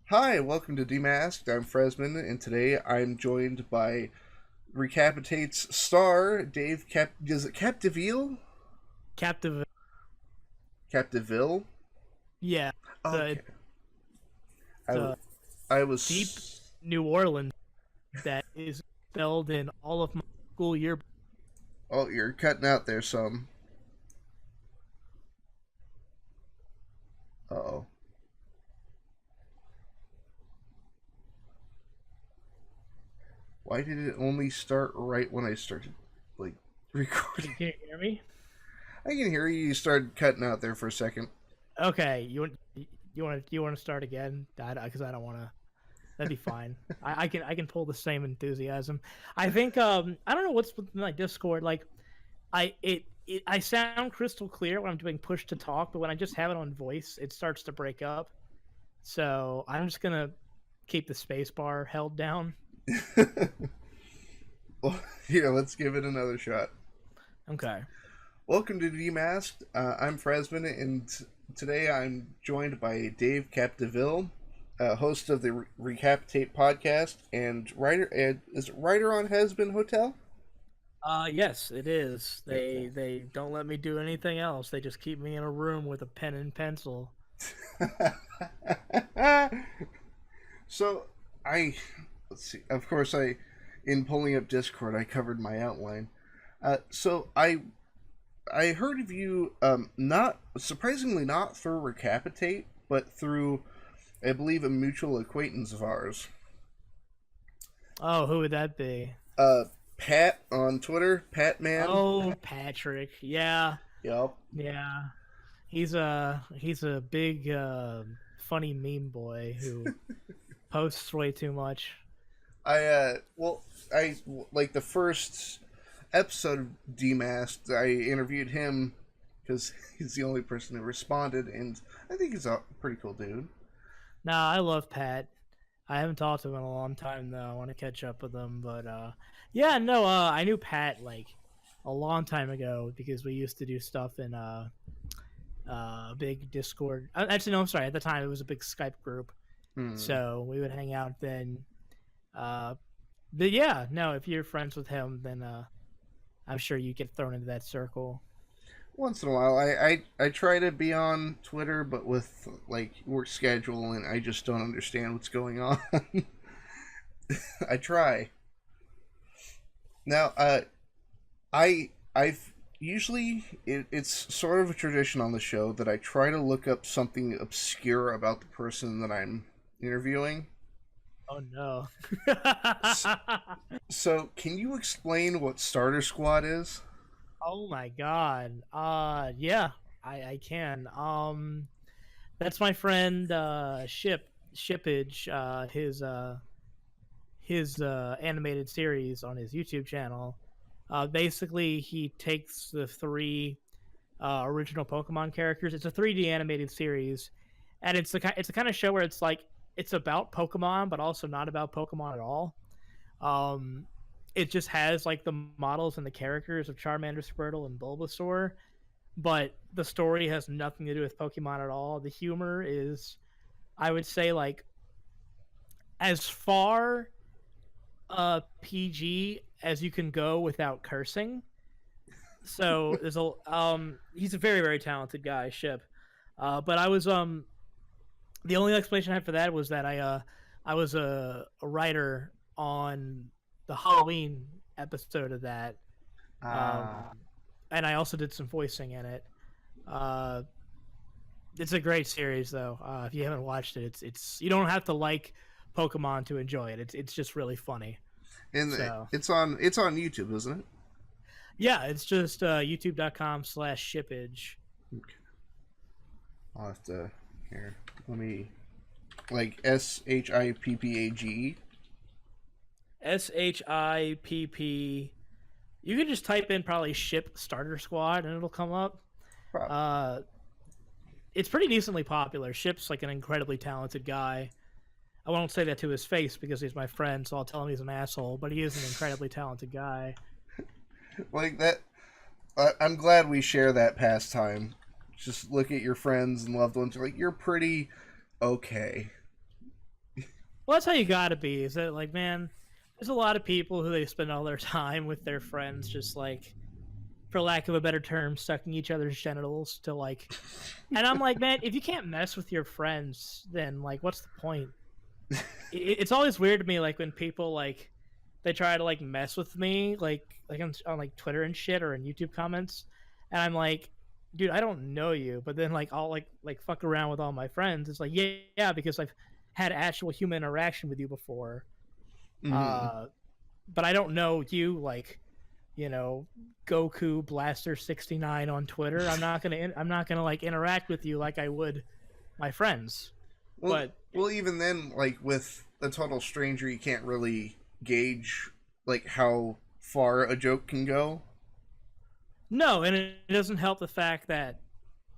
Hi, welcome to Demasked. I'm Frezzman, and today I'm joined by Recapitate's star, Dave Cap. Is it Capdevielle? Captive, Capdeville? yeah, the Okay. I, the I deep was. New Orleans that is spelled in all of my school year. Oh, you're cutting out there some. Oh. Why did it only start right when I started, like, recording? Can you hear me? I can hear you. You started cutting out there for a second. Okay, you want to start again? Because I don't want to. That'd be fine. I can pull the same enthusiasm. I think I don't know what's with my Discord. Like I sound crystal clear when I'm doing push to talk, but when I just have it on voice, it starts to break up. So I'm just gonna keep the space bar held down. Well, let's give it another shot. Okay. Welcome to Demasked. I'm Frezzman, and today I'm joined by Dave Capdeville, host of the Recapitate podcast and writer. Is it writer on Hazbin Hotel? Yes, it is. Yeah. They don't let me do anything else. They just keep me in a room with a pen and pencil. So I let's see. Of course, in pulling up Discord, I covered my outline. So I heard of you, not surprisingly not through Recapitate, but through, I believe, a mutual acquaintance of ours. Oh, who would that be? Uh, Pat on Twitter, Pat Man. Oh, Patrick. Yeah, Yup. yeah. He's a big funny meme boy who posts way too much. I like the first episode of Demasked. I interviewed him because he's the only person who responded, and I think he's a pretty cool dude. Nah, I love Pat. I haven't talked to him in a long time though. I want to catch up with him, but yeah, no, I knew Pat like a long time ago because we used to do stuff in big Discord. Actually, no, I'm sorry. At the time, it was a big Skype group, Hmm. so we would hang out then. Uh, but yeah, no, if you're friends with him, then I'm sure you get thrown into that circle. Once in a while, I try to be on Twitter, but with like work schedule, and I just don't understand what's going on. I try. Now, I've usually it's sort of a tradition on the show that I try to look up something obscure about the person that I'm interviewing. Oh no. S- So, can you explain what Starter Squad is? Oh my god. Yeah, I can. That's my friend Shippage. His animated series on his YouTube channel. Basically, he takes the three original Pokemon characters. It's a 3D animated series, and it's the kind of show where it's like it's about Pokemon, but also not about Pokemon at all. Um, it just has like the models and the characters of Charmander, Squirtle, and Bulbasaur, but the story has nothing to do with Pokemon at all. The humor is, I would say, like as far PG as you can go without cursing. So there's a he's a very talented guy, Ship. But I was the only explanation I had for that was that I was a writer on the Halloween episode of that. Um Ah. and I also did some voicing in it. Uh it's a great series though. If you haven't watched it, it's you don't have to like Pokemon to enjoy it. It's just really funny. And So it's on YouTube, isn't it? yeah, it's just youtube.com/shippage. Okay. I'll have to here. Let me like Shippage. SHIPP. You can just type in probably ship starter squad and it'll come up. Probably. Uh, it's pretty decently popular. Ship's like an incredibly talented guy. I won't say that to his face because he's my friend, so I'll tell him he's an asshole. But he is an incredibly talented guy. Like that. I'm glad we share that pastime. Just look at your friends and loved ones. Like you're pretty okay. Well, that's how you gotta be. Is that like, man? There's a lot of people who they spend all their time with their friends, just like, for lack of a better term, sucking each other's genitals to like. And I'm like, man, if you can't mess with your friends, then like, what's the point? It's always weird to me, like when people like they try to like mess with me, like on like Twitter and shit or in YouTube comments, and I'm like, dude, I don't know you, but then like I'll like fuck around with all my friends. It's like, yeah, because I've had actual human interaction with you before, Mm-hmm. but I don't know you, like, you know, Goku Blaster 69 on Twitter. I'm not gonna like interact with you like I would my friends. Well, But well, even then, like with a total stranger, you can't really gauge like how far a joke can go. no, and it doesn't help the fact that,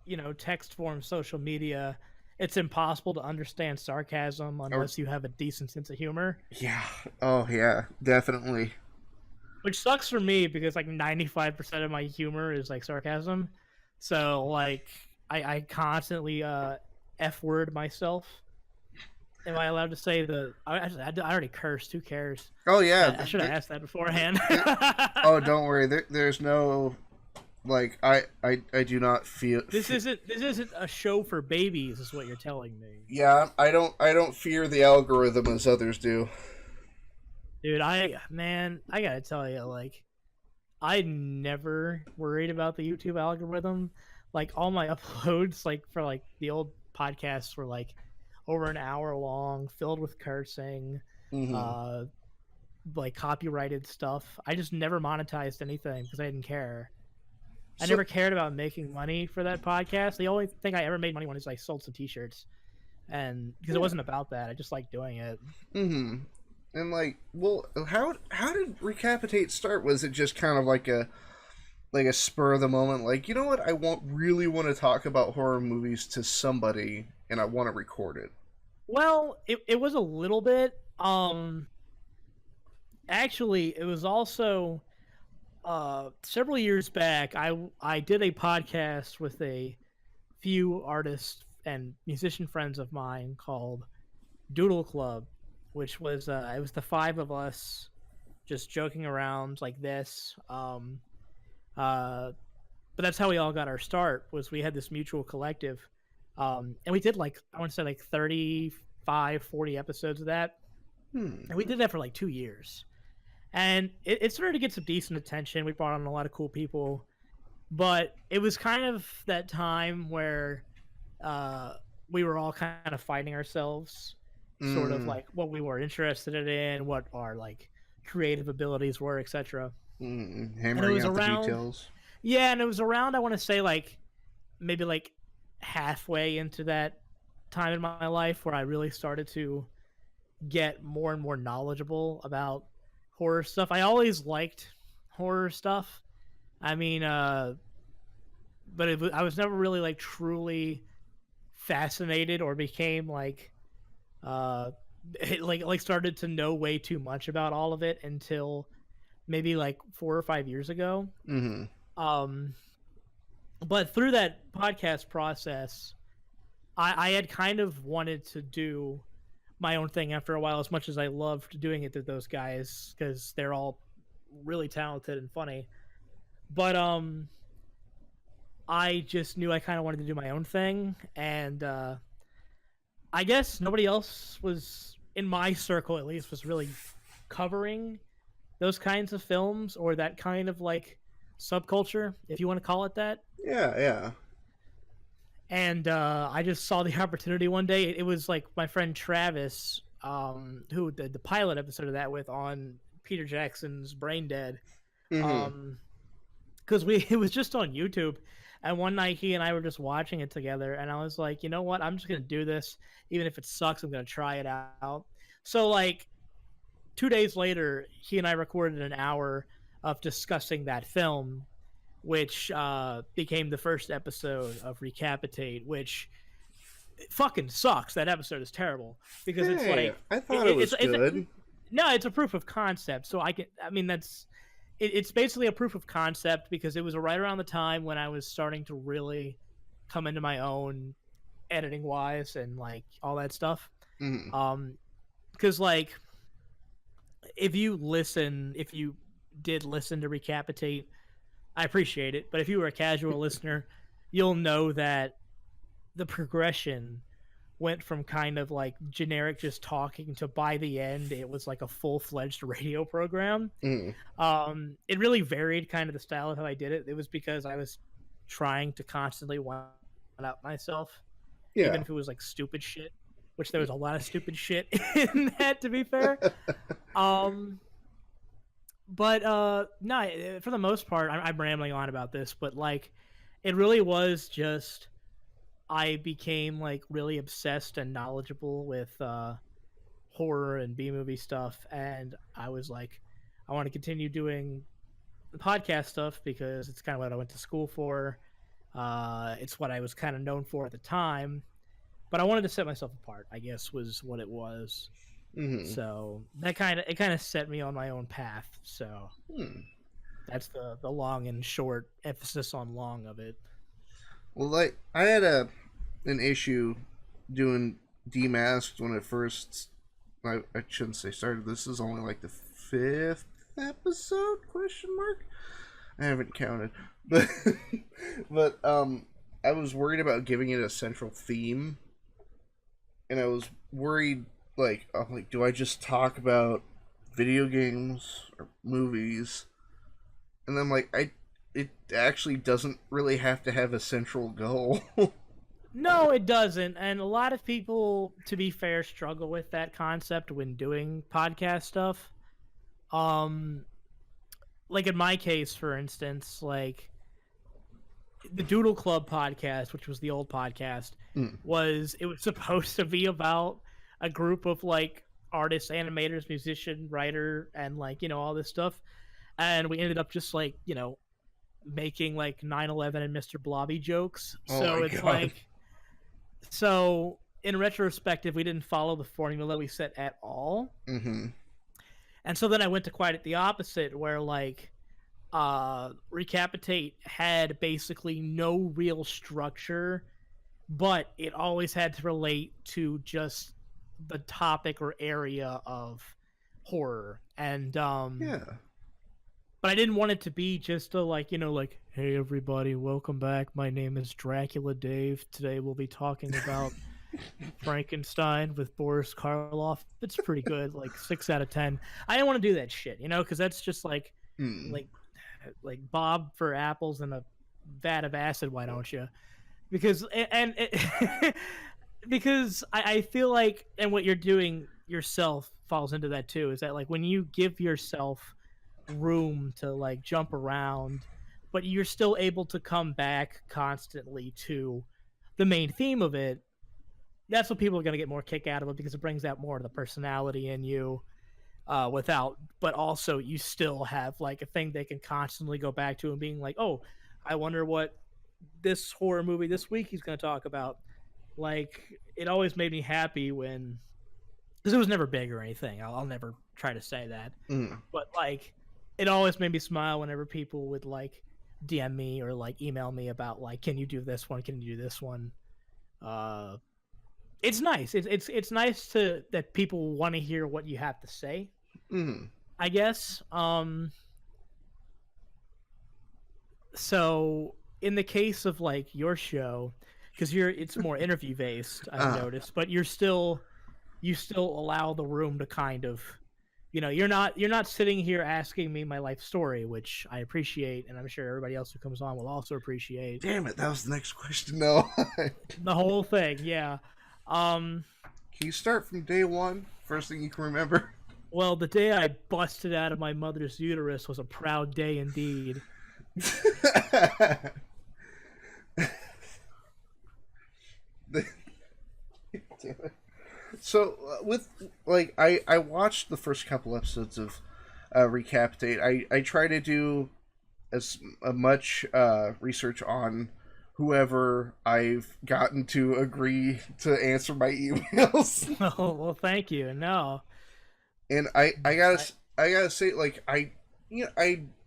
you know, text form social media, it's impossible to understand sarcasm Or unless you have a decent sense of humor, yeah, oh yeah, definitely. which sucks for me because like 95% of my humor is like sarcasm. So like I constantly f word myself. Am I allowed to say I already cursed? Who cares? Oh yeah. I should have asked that beforehand. Oh, don't worry. There's no like I do not feel. This isn't a show for babies, is what you're telling me. Yeah, I don't fear the algorithm as others do. Dude, I gotta tell you, like, I never worried about the YouTube algorithm. Like, all my uploads, like, for, like, the old podcasts were, like, over an hour long, filled with cursing, Mm-hmm. uh, like, copyrighted stuff. I just never monetized anything because I didn't care. I So never cared about making money for that podcast. The only thing I ever made money on is I sold some T-shirts, and because it yeah. wasn't about that, I just liked doing it. Mm-hmm. And like, well, how did Recapitate start? Was it just kind of like a spur of the moment, like, you know what, I won't really want to talk about horror movies to somebody, and I want to record it. Well, it was a little bit. Actually, it was also several years back. I did a podcast with a few artists and musician friends of mine called Doodle Club, which was it was the five of us just joking around like this. Uh, but that's how we all got our start. Was we had this mutual collective, and we did like I want to say like 35, 40 episodes of that, Hmm. and we did that for like 2 years. And it started to get some decent attention. We brought on a lot of cool people, but it was kind of that time where uh, we were all kind of fighting ourselves, sort of Mm, like what we were interested in, what our like creative abilities were, etc. And it hammering was out the around, details. yeah, and it was around. I want to say like maybe like halfway into that time in my life where I really started to get more and more knowledgeable about horror stuff. I always liked horror stuff. I mean, but I was never really like truly fascinated or became like uh like started to know way too much about all of it until maybe like 4 or 5 years ago. Mm-hmm. Um, but through that podcast process, I had kind of wanted to do my own thing after a while, as much as I loved doing it to those guys because they're all really talented and funny. But I just knew I kind of wanted to do my own thing, and I guess nobody else was in my circle, at least, was really covering those kinds of films or that kind of like subculture, if you want to call it that. Yeah, yeah. And I just saw the opportunity one day. It was like my friend Travis, who did the pilot episode of that with on Peter Jackson's Brain Dead, Mm-hmm. because we it was just on YouTube, and one night he and I were just watching it together, and I was like, you know what, I'm just gonna do this, even if it sucks, I'm gonna try it out. So like 2 days later, he and I recorded an hour of discussing that film, which became the first episode of Recapitate, which fucking sucks. That episode is terrible because it's Hey, like I thought it was it's good. no, it's a proof of concept. So I mean, it's basically a proof of concept because it was right around the time when I was starting to really come into my own editing wise and like all that stuff. Mm-hmm. Um, because like if you did listen to Recapitate, I appreciate it. But if you were a casual listener, you'll know that the progression went from kind of like generic just talking to by the end it was like a full-fledged radio program. It really varied kind of the style of how I did it. It was because I was trying to constantly one up myself, even if it was like stupid shit, which there was a lot of stupid shit in that, to be fair. But no, for the most part, I'm rambling on about this, but like it really was just I became like really obsessed and knowledgeable with horror and B-movie stuff, and I was like, I want to continue doing the podcast stuff because it's kind of what I went to school for. It's what I was kind of known for at the time, but I wanted to set myself apart, I guess, was what it was. So that kind of set me on my own path. So that's the long and short emphasis on long of it. Well, like I had an issue doing Demasked when it first. I shouldn't say started. This is only like the 5th episode? Question mark. I haven't counted, but I was worried about giving it a central theme, and I was worried like, do I just talk about video games or movies? And then like it actually doesn't really have to have a central goal. No, it doesn't. And a lot of people, to be fair, struggle with that concept when doing podcast stuff. Like in my case, for instance, like the Doodle Club podcast, which was the old podcast, it was supposed to be about a group of like artists, animators, musician, writer, and like, you know, all this stuff. And we ended up just like, you know, making like 9/11 and Mr. Blobby jokes. So it's like, so in retrospective, we didn't follow the formula we set at all. And so then I went to quite the opposite, where like Recapitate had basically no real structure, but it always had to relate to just the topic or area of horror. And but I didn't want it to be just a like, you know, like, hey everybody, welcome back, my name is Dracula Dave, today we'll be talking about Frankenstein with Boris Karloff. It's pretty good, like 6 out of 10. I didn't want to do that shit, you know, because that's just like like Bob for apples and a vat of acid, why don't you? Because because I feel like, and what you're doing yourself falls into that too, is that like when you give yourself room to like jump around, but you're still able to come back constantly to the main theme of it, that's what people are going to get more kick out of it, because it brings out more of the personality in you but also you still have like a thing they can constantly go back to and being like, oh, I wonder what this horror movie this week he's going to talk about. Like, it always made me happy when, because it was never big or anything, I'll never try to say that, but like it always made me smile whenever people would like DM me or like email me about like, can you do this one, can you do this one. It's nice. It's nice that people want to hear what you have to say. I guess. So in the case of like your show, because it's more interview based, I've noticed, but you still allow the room to kind of, you know, you're not sitting here asking me my life story, which I appreciate, and I'm sure everybody else who comes on will also appreciate. Damn it, that was the next question. No. The whole thing, yeah. Can you start from day one? First thing you can remember? Well, the day I busted out of my mother's uterus was a proud day indeed. Damn it. So, with, like, I watched the first couple episodes of Recapitate. I try to do as much research on whoever I've gotten to agree to answer my emails. Oh, well, thank you. No. And I gotta say, like, I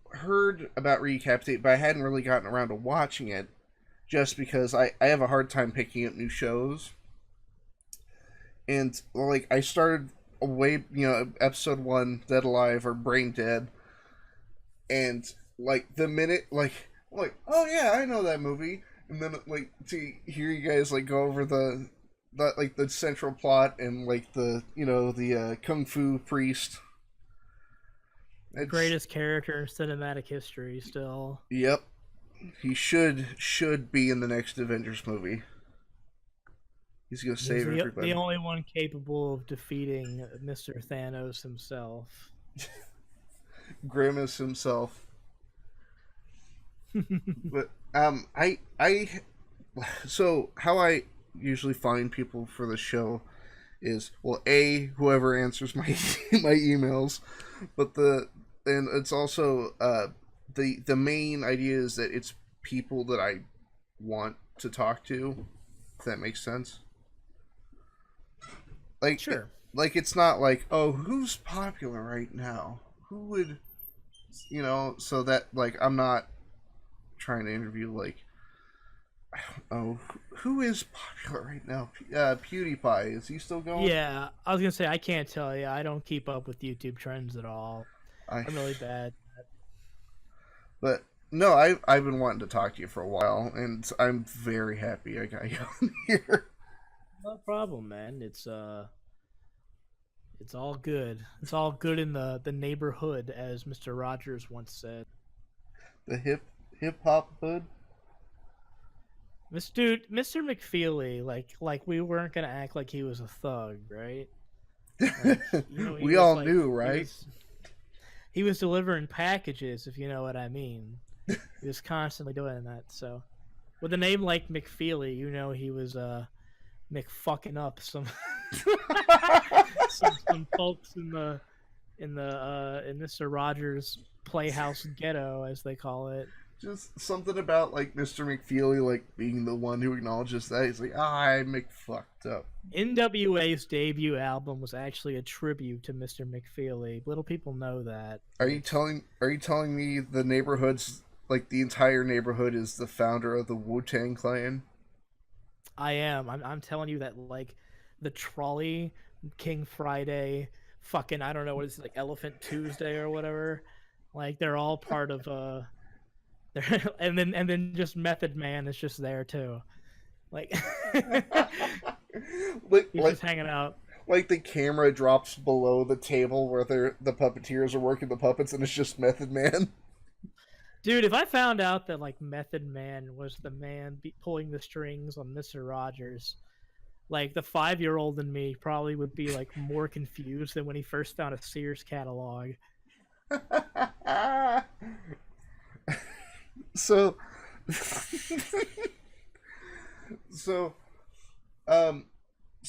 heard about Recapitate, but I hadn't really gotten around to watching it, just because I have a hard time picking up new shows. And, like, I started way, episode 1, Dead Alive or Brain Dead, and like the minute like oh yeah, I know that movie, and then like to hear you guys like go over the central plot and like the kung fu priest. The greatest character in cinematic history still. Yep. He should be in the next Avengers movie. He's gonna save everybody. The only one capable of defeating Mr. Thanos himself. Grimace himself. But so how I usually find people for the show is, well, whoever answers my my emails, but and it's also the main idea is that it's people that I want to talk to, if that makes sense. Like, sure. Like, it's not like, oh, who's popular right now? Who would, so that, like, I'm not trying to interview, like, I don't know, who is popular right now? PewDiePie, is he still going? Yeah, I was gonna say, I can't tell you. I don't keep up with YouTube trends at all. I'm really bad. But no, I've been wanting to talk to you for a while, and I'm very happy I got you on here. No problem, man. It's all good. It's all good in the neighborhood, as Mr. Rogers once said. The hip hop hood. Mr. McFeely, like we weren't gonna act like he was a thug, right? Like, we all knew, right? He was delivering packages, if you know what I mean. He was constantly doing that. So, with a name like McFeely, he was McFucking up some some folks in Mr. Rogers' Playhouse Ghetto, as they call it. Just something about like Mr. McFeely, like being the one who acknowledges that. He's like, I McFucked up. NWA's debut album was actually a tribute to Mr. McFeely. Little people know that. Are you telling me the neighborhood's, like, the entire neighborhood is the founder of the Wu-Tang Clan? I am. I'm telling you that, like, the Trolley, King Friday, fucking, I don't know what it's like, Elephant Tuesday or whatever. Like, they're all part of and then just Method Man is just there too. Like he's just hanging out. Like the camera drops below the table where the puppeteers are working the puppets, and it's just Method Man. Dude, if I found out that like Method Man was the man pulling the strings on Mr. Rogers, like the 5-year-old in me probably would be like more confused than when he first found a Sears catalog. So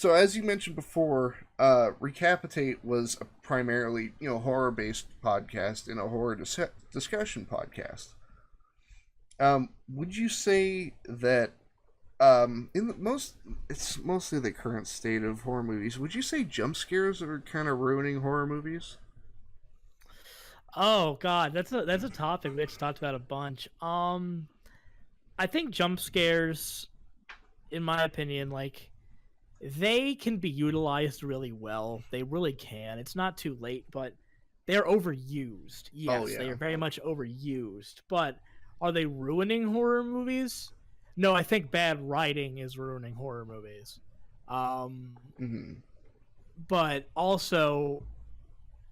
as you mentioned before, Recapitate was a primarily, horror-based podcast and a horror discussion podcast. Would you say that it's mostly the current state of horror movies, would you say jump scares are kind of ruining horror movies? Oh god, that's a topic Mitch talked about a bunch. I think jump scares, in my opinion, like, they can be utilized really well. They really can. It's not too late, but they're overused. Yes, they are very much overused. But are they ruining horror movies? No, I think bad writing is ruining horror movies. But also,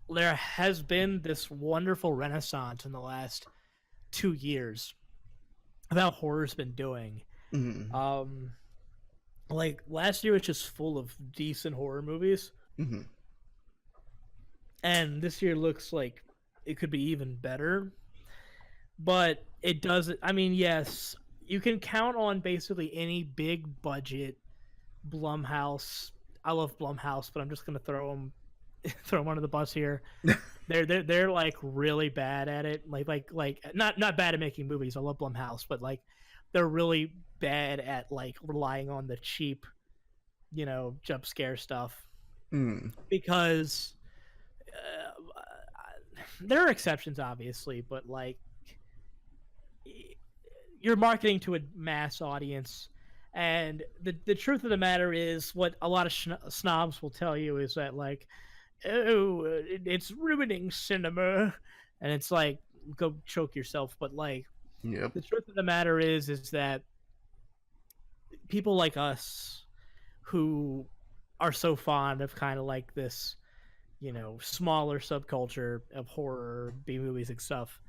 there has been this wonderful renaissance in the last 2 years of how horror's been doing. Like, last year was just full of decent horror movies. And this year looks like it could be even better. But it doesn't... I mean, yes, you can count on basically any big budget Blumhouse. I love Blumhouse, but I'm just going to throw them under the bus here. They're like really bad at it. Like not bad at making movies. I love Blumhouse, but like they're really bad at like relying on the cheap, jump scare stuff. Because there are exceptions, obviously, but like you're marketing to a mass audience, and the truth of the matter is, what a lot of snobs will tell you is that, like, oh, it's ruining cinema, and it's like, go choke yourself. But like, Yep. the truth of the matter is that people like us who are so fond of kind of like this, smaller subculture of horror, B movies and stuff,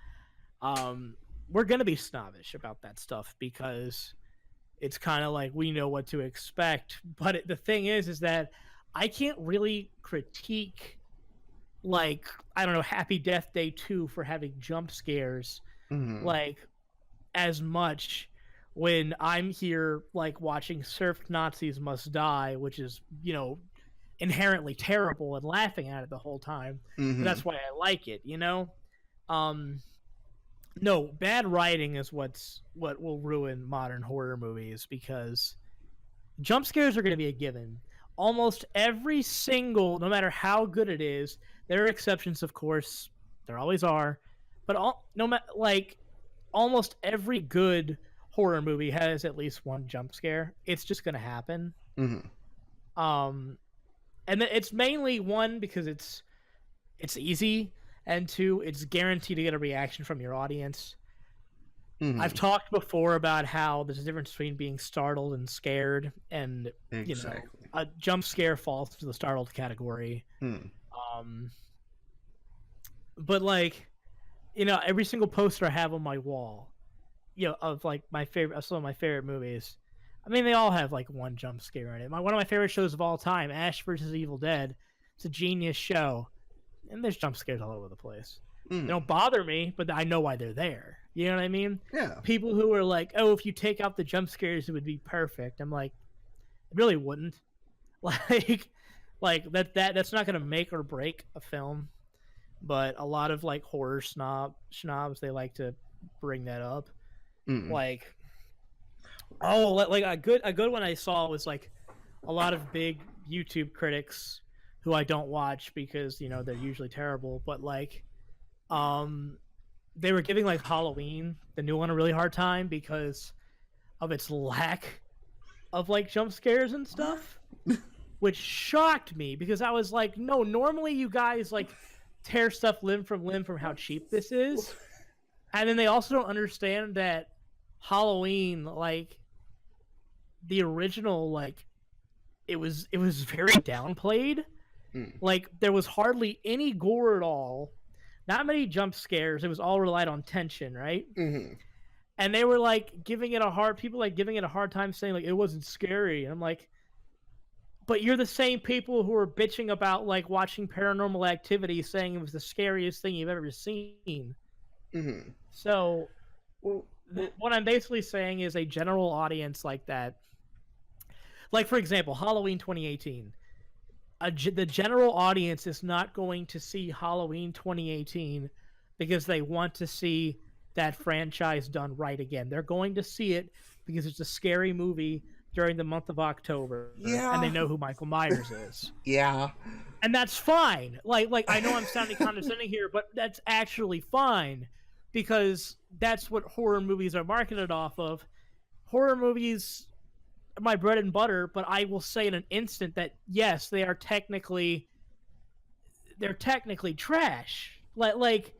we're gonna be snobbish about that stuff because it's kind of like we know what to expect. But the thing is that I can't really critique, like, I don't know, Happy Death Day 2 for having jump scares, Mm-hmm. like, as much when I'm here, like, watching Surf Nazis Must Die, which is, inherently terrible, and laughing at it the whole time. Mm-hmm. But that's why I like it, No, bad writing is what will ruin modern horror movies, because jump scares are going to be a given. Almost every single, no matter how good it is, there are exceptions, of course. There always are, but almost every good horror movie has at least one jump scare. It's just going to happen. Mm-hmm. And it's mainly, one, because it's easy, and two, it's guaranteed to get a reaction from your audience. Mm-hmm. I've talked before about how there's a difference between being startled and scared, and Exactly. a jump scare falls to the startled category. But like, every single poster I have on my wall, of like some of my favorite movies, I mean, they all have like one jump scare in it. One of my favorite shows of all time, Ash vs. Evil Dead. It's a genius show, and there's jump scares all over the place. They don't bother me, but I know why they're there. You know what I mean? Yeah. People who are like, "Oh, if you take out the jump scares, it would be perfect." I'm like, it really wouldn't. Like that's not gonna make or break a film. But a lot of like horror snobs, they like to bring that up. Like, like a good one I saw was like a lot of big YouTube critics who I don't watch because they're usually terrible, but like, they were giving like Halloween, the new one, a really hard time because of its lack of like jump scares and stuff, which shocked me because I was like, no, normally you guys like tear stuff limb from how cheap this is. And then they also don't understand that Halloween, like, the original, like, it was very downplayed. Like, there was hardly any gore at all, not many jump scares. It was all relied on tension, right? And they were like giving it a hard time, saying like it wasn't scary. And I'm like, but you're the same people who are bitching about like watching Paranormal Activity, saying it was the scariest thing you've ever seen. So what I'm basically saying is a general audience like that, like, for example, Halloween 2018, the general audience is not going to see Halloween 2018 because they want to see that franchise done right again. They're going to see it because it's a scary movie during the month of October, and they know who Michael Myers is. And that's fine. Like I know I'm sounding condescending here, but that's actually fine because that's what horror movies are marketed off of. Horror movies are my bread and butter, but I will say in an instant that yes, they're technically trash. Like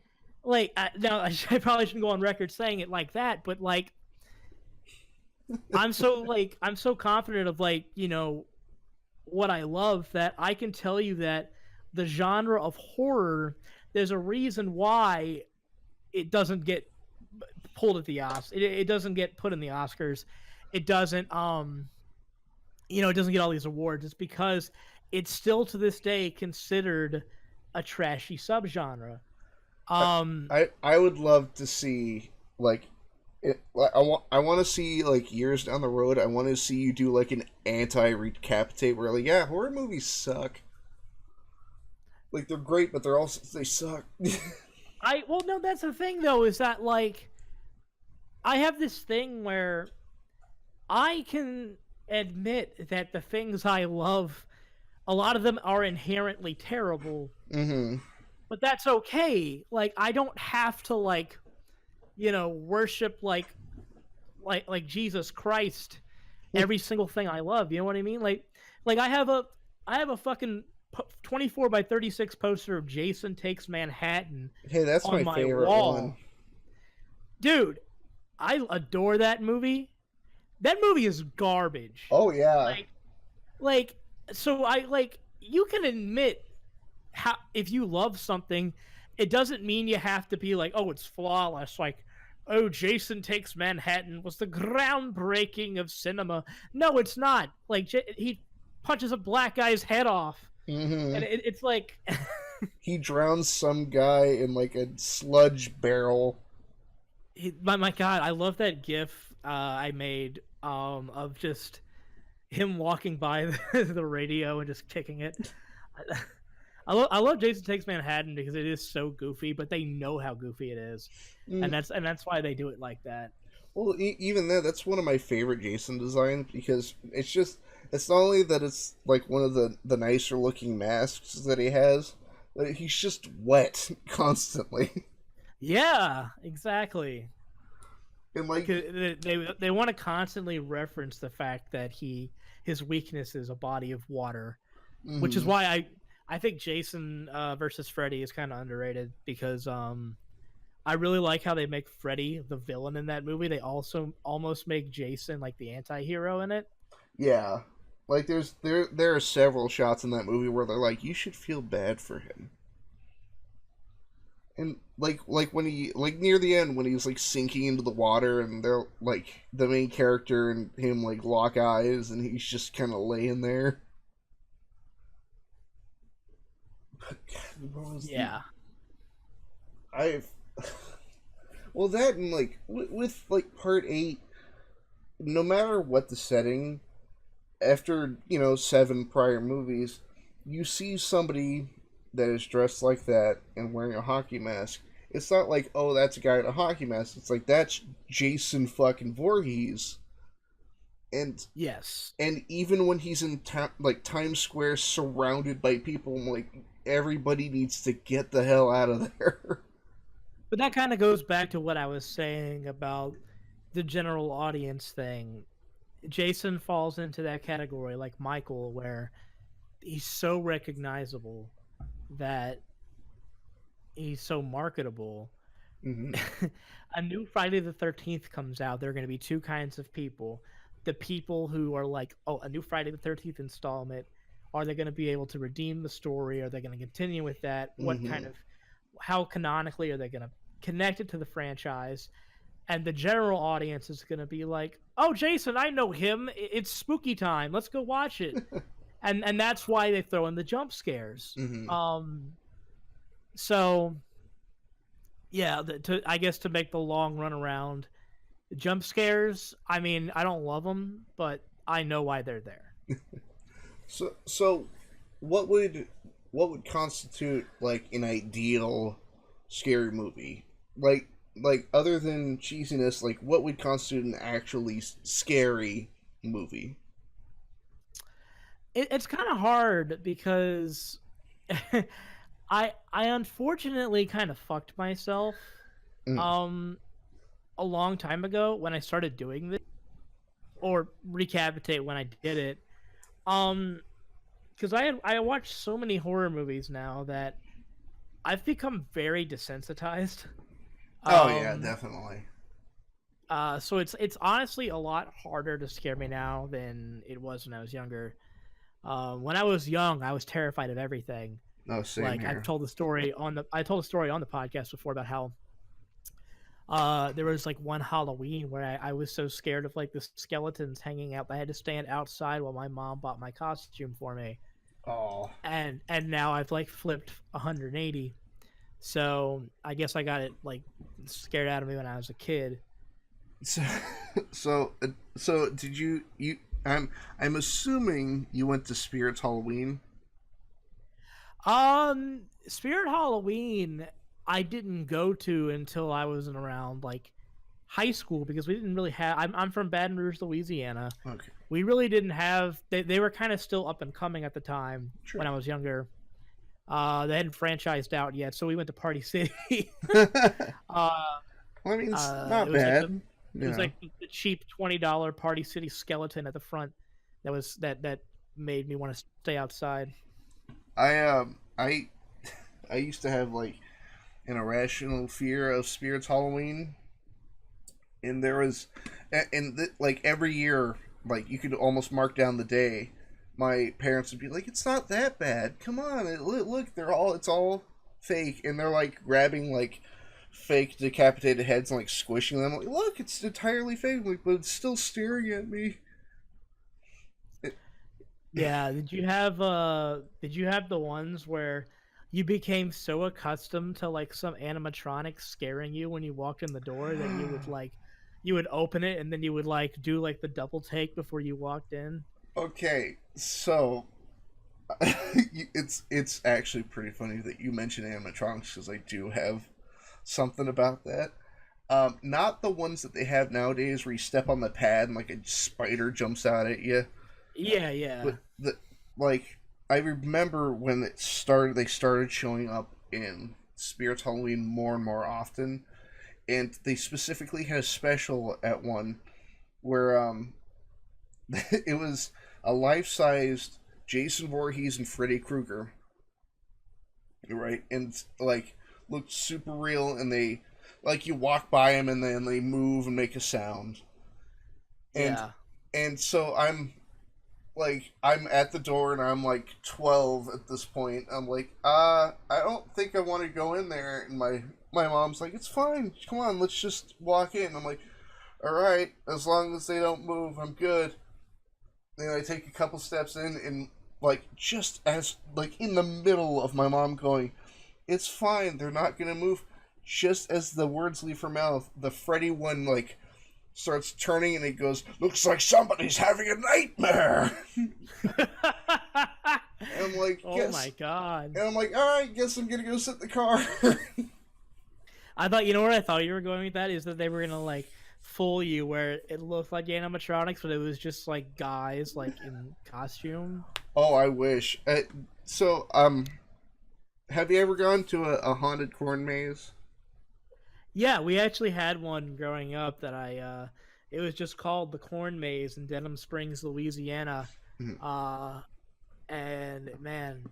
now I probably shouldn't go on record saying it like that, but like I'm so confident of like, what I love that I can tell you that the genre of horror, there's a reason why it doesn't get pulled at the Oscars. It doesn't get put in the Oscars. It doesn't it doesn't get all these awards. It's because it's still to this day considered a trashy subgenre. I would love to see like I want to see like years down the road. I want to see you do like an anti-recapitate where like horror movies suck. Like they're great, but they suck. No, that's the thing though, is that like I have this thing where I can admit that the things I love, a lot of them are inherently terrible. But that's okay. Like I don't have to like worship like Jesus Christ every single thing I love. You know what I mean? Like I have a fucking 24 by 36 poster of Jason Takes Manhattan Hey, that's on my my favorite one. wall. Dude, I adore that movie. That movie is garbage. Oh yeah. Like, like, so I like you can admit how if you love something, it doesn't mean you have to be like, oh, it's flawless. Like, oh, Jason Takes Manhattan was the groundbreaking of cinema. No, it's not. Like, he punches a black guy's head off, Mm-hmm. and it's like, He drowns some guy in like a sludge barrel. my God, I love that GIF I made of just him walking by the radio and just kicking it. I love Jason Takes Manhattan because it is so goofy, but they know how goofy it is, Mm. and that's why they do it like that. Well, even that's one of my favorite Jason designs because it's not only that it's like one of the nicer looking masks that he has, but he's just wet constantly. Yeah, exactly. And like, They want to constantly reference the fact that his weakness is a body of water, which is mhm. why I think Jason versus Freddy is kind of underrated because I really like how they make Freddy the villain in that movie. They also almost make Jason like the anti-hero in it. Yeah, like there are several shots in that movie where they're like, you should feel bad for him. And like when he like near the end when he's like sinking into the water and they're like the main character and him like lock eyes and he's just kind of laying there. What was Yeah. I've well that and like with like part 8, no matter what the setting, after seven prior movies, you see somebody that is dressed like that and wearing a hockey mask. It's not like, oh, that's a guy in a hockey mask. It's like that's Jason fucking Voorhees. And Yes. and even when he's in like Times Square surrounded by people, I'm like, everybody needs to get the hell out of there. But that kind of goes back to what I was saying about the general audience thing. Jason falls into that category like Michael where he's so recognizable that he's so marketable. Mm-hmm. A new Friday the 13th comes out. There are going to be two kinds of people. The people who are like, oh, a new Friday the 13th installment. Are they going to be able to redeem the story? Are they going to continue with that? What Mm-hmm. kind of, how canonically are they going to connect it to the franchise? And the general audience is going to be like, oh, Jason, I know him. It's spooky time. Let's go watch it. And that's why they throw in the jump scares. Mm-hmm. So yeah, I guess to make the long run around, the jump scares. I mean, I don't love them, but I know why they're there. So what would constitute like an ideal scary movie? Like other than cheesiness, like what would constitute an actually scary movie? It's kind of hard because I unfortunately kind of fucked myself Mm. um a long time ago when I started doing this or Recapitate when I did it. Because I watched so many horror movies now that I've become very desensitized. Oh yeah, Um, definitely. so it's honestly a lot harder to scare me now than it was when I was younger. When I was young, I was terrified of everything. No, same Like here. I told a story on the podcast before about how there was like one Halloween where I was so scared of like the skeletons hanging out. I had to stand outside while my mom bought my costume for me. Oh. And now I've like flipped 180. So I guess I got it like scared out of me when I was a kid. So so did you I'm assuming you went to Spirits Halloween. Spirit Halloween I didn't go to until I was in around like high school because we didn't really have. I'm from Baton Rouge, Louisiana. Okay. We really didn't have. They were kind of still up and coming at the time Sure. when I was younger. They hadn't franchised out yet, so we went to Party City. uh, Well, I mean, it's it not was like bad. it was like the cheap $20 Party City skeleton at the front. That made me want to stay outside. I I used to have like an irrational fear of Spirits Halloween, and there was, like every year, like you could almost mark down the day. My parents would be like, "It's not that bad. Come on, look, it's all fake," and they're like grabbing like fake decapitated heads and like squishing them. Like, look, it's entirely fake, like, but it's still staring at me. It, Yeah, did you have the ones where you became so accustomed to like some animatronics scaring you when you walked in the door that you would open it and then you would like do like the double take before you walked in? okay, so it's actually pretty funny that you mentioned animatronics because I do have something about that. Not the ones that they have nowadays where you step on the pad and like a spider jumps out at you, Yeah, yeah. but like I remember when they started showing up in Spirits Halloween more and more often, and they specifically had a special at one where it was a life-sized Jason Voorhees and Freddy Krueger, right? And like looked super real, and they like you walk by them and then they move and make a sound, and Yeah. so I'm at the door and I'm like 12 at this point. I'm like, I don't think I want to go in there. And my mom's like, it's fine. Come on, let's just walk in. I'm like, all right, as long as they don't move, I'm good. Then I take a couple steps in and like just as like in the middle of my mom going, it's fine. They're not gonna move. Just as the words leave her mouth, the Freddy one like starts turning and it goes, looks like somebody's having a nightmare. And I'm like, Oh yes. my god. And I'm like, all right, guess I'm gonna go sit in the car. I thought, you know where I thought you were going with that is that they were gonna like fool you where it looked like animatronics, but it was just like guys like in costume. Oh, I wish. So, have you ever gone to a haunted corn maze? Yeah, we actually had one growing up that it was just called the Corn Maze in Denham Springs, Louisiana. Mhm. And man,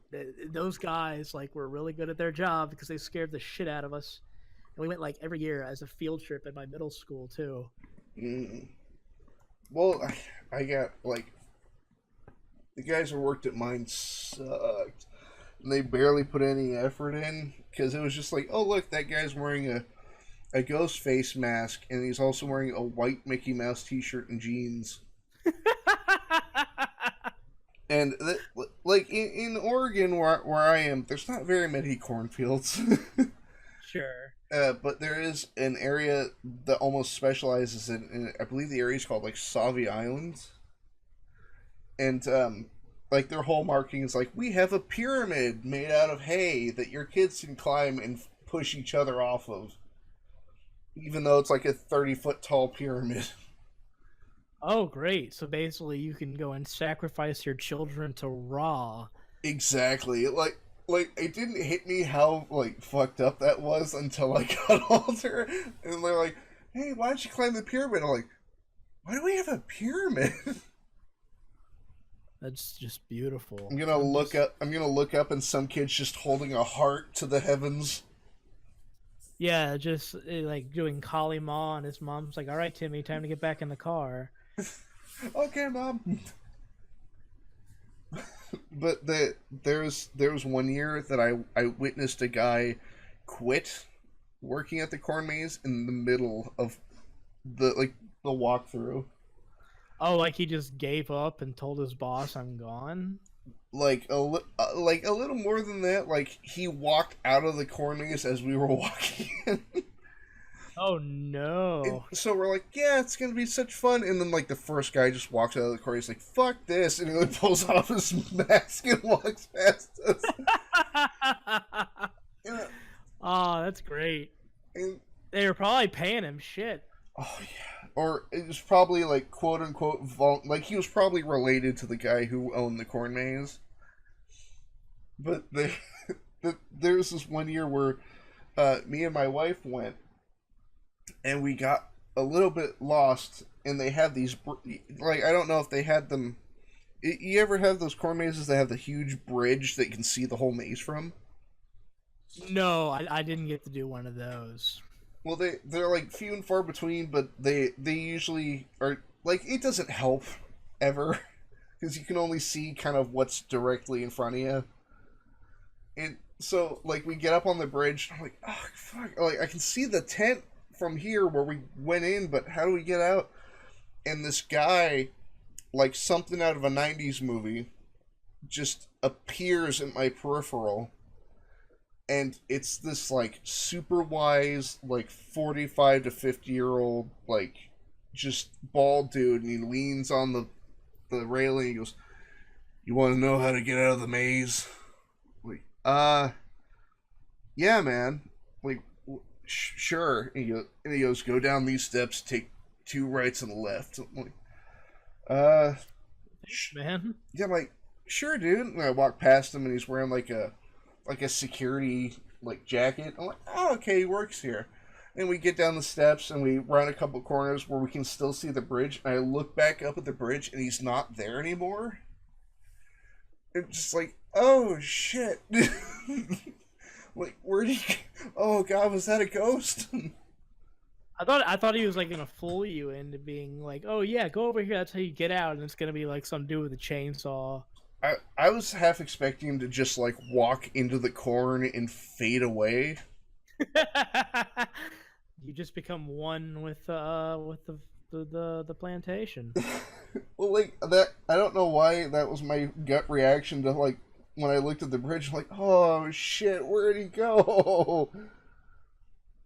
those guys like were really good at their job because they scared the shit out of us. And we went like every year as a field trip at my middle school too. Mm. Well, I got like the guys who worked at mine sucked, and they barely put any effort in because it was just like, oh look, that guy's wearing a ghost face mask, and he's also wearing a white Mickey Mouse T-shirt and jeans. And like in Oregon, where I am, there's not very many cornfields. Sure. But there is an area that almost specializes in I believe the area is called like Sauvie Islands, and like their whole marketing is like, we have a pyramid made out of hay that your kids can climb and push each other off of, even though it's like a 30-foot tall pyramid. Oh, great. So basically, you can go and sacrifice your children to Ra. Exactly. Like it didn't hit me how like fucked up that was until I got older, and they're like, "Hey, why don't you climb the pyramid?" I'm like, "Why do we have a pyramid?" That's just beautiful. I'm gonna look up. I'm gonna look up, and some kid's just holding a heart to the heavens. Yeah, just like doing Kali Ma, and his mom's like, "All right, Timmy, time to get back in the car." Okay, mom. But there was one year that I witnessed a guy quit working at the corn maze in the middle of the walkthrough. Oh, like he just gave up and told his boss, "I'm gone." Like like a little more than that. Like he walked out of the corn maze as we were walking in. Oh no! And so we're like, yeah, it's gonna be such fun. And then like the first guy just walks out of the car. He's like, fuck this, and he like pulls off his mask and walks past us. And, Oh, that's great. and They were probably paying him shit. oh yeah, or it was probably like quote unquote like he was probably related to the guy who owned the corn maze. But there's this one year where me and my wife went, and we got a little bit lost, and they had these like, I don't know if they had them You ever have those corn mazes that have the huge bridge that you can see the whole maze from? No, I didn't get to do one of those. Well, they're like few and far between, but they usually are like it doesn't help ever because you can only see kind of what's directly in front of you. And so like we get up on the bridge, I'm like, oh fuck, like I can see the tent from here where we went in, but how do we get out? And this guy, like something out of a '90s movie, just appears in my peripheral, and it's this like super wise like 45 to 50-year-old like just bald dude, and he leans on the railing. He goes, "You want to know how to get out of the maze?" Like, yeah, man. Like, sure. And he goes, "Go down these steps, take two rights and a left." I'm like, Man. yeah, I'm like, sure, dude. And I walk past him, and he's wearing like a security like jacket. I'm like, oh, okay, he works here. And we get down the steps, and we round a couple corners where we can still see the bridge. And I look back up at the bridge, and he's not there anymore. It's just like, oh shit. Like, where'd he? Oh god, was that a ghost? I thought he was like gonna fool you into being like, oh yeah, go over here. That's how you get out, and it's gonna be like some dude with a chainsaw. I was half expecting him to just like walk into the corn and fade away. You just become one with the plantation. Well, like that, I don't know why that was my gut reaction to like when I looked at the bridge. Like, oh shit, where'd he go?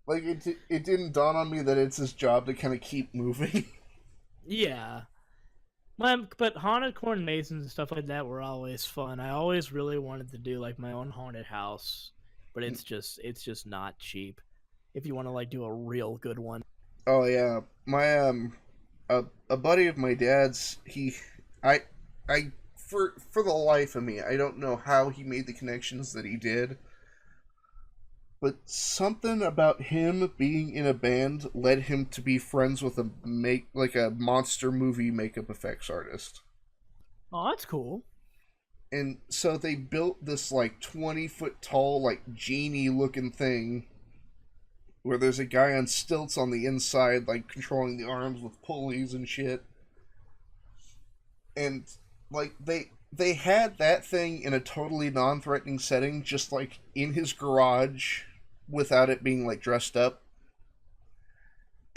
Like it didn't dawn on me that it's his job to kind of keep moving. Yeah. But haunted corn mazes and stuff like that were always fun. I always really wanted to do like my own haunted house, but it's just not cheap. If you want to like do a real good one. Oh yeah, my a buddy of my dad's, I for the life of me, I don't know how he made the connections that he did, but something about him being in a band led him to be friends with a monster movie makeup effects artist. Oh, that's cool. And so they built this like 20-foot tall like genie looking thing where there's a guy on stilts on the inside like controlling the arms with pulleys and shit. And like they had that thing in a totally non-threatening setting, just like in his garage, without it being like dressed up.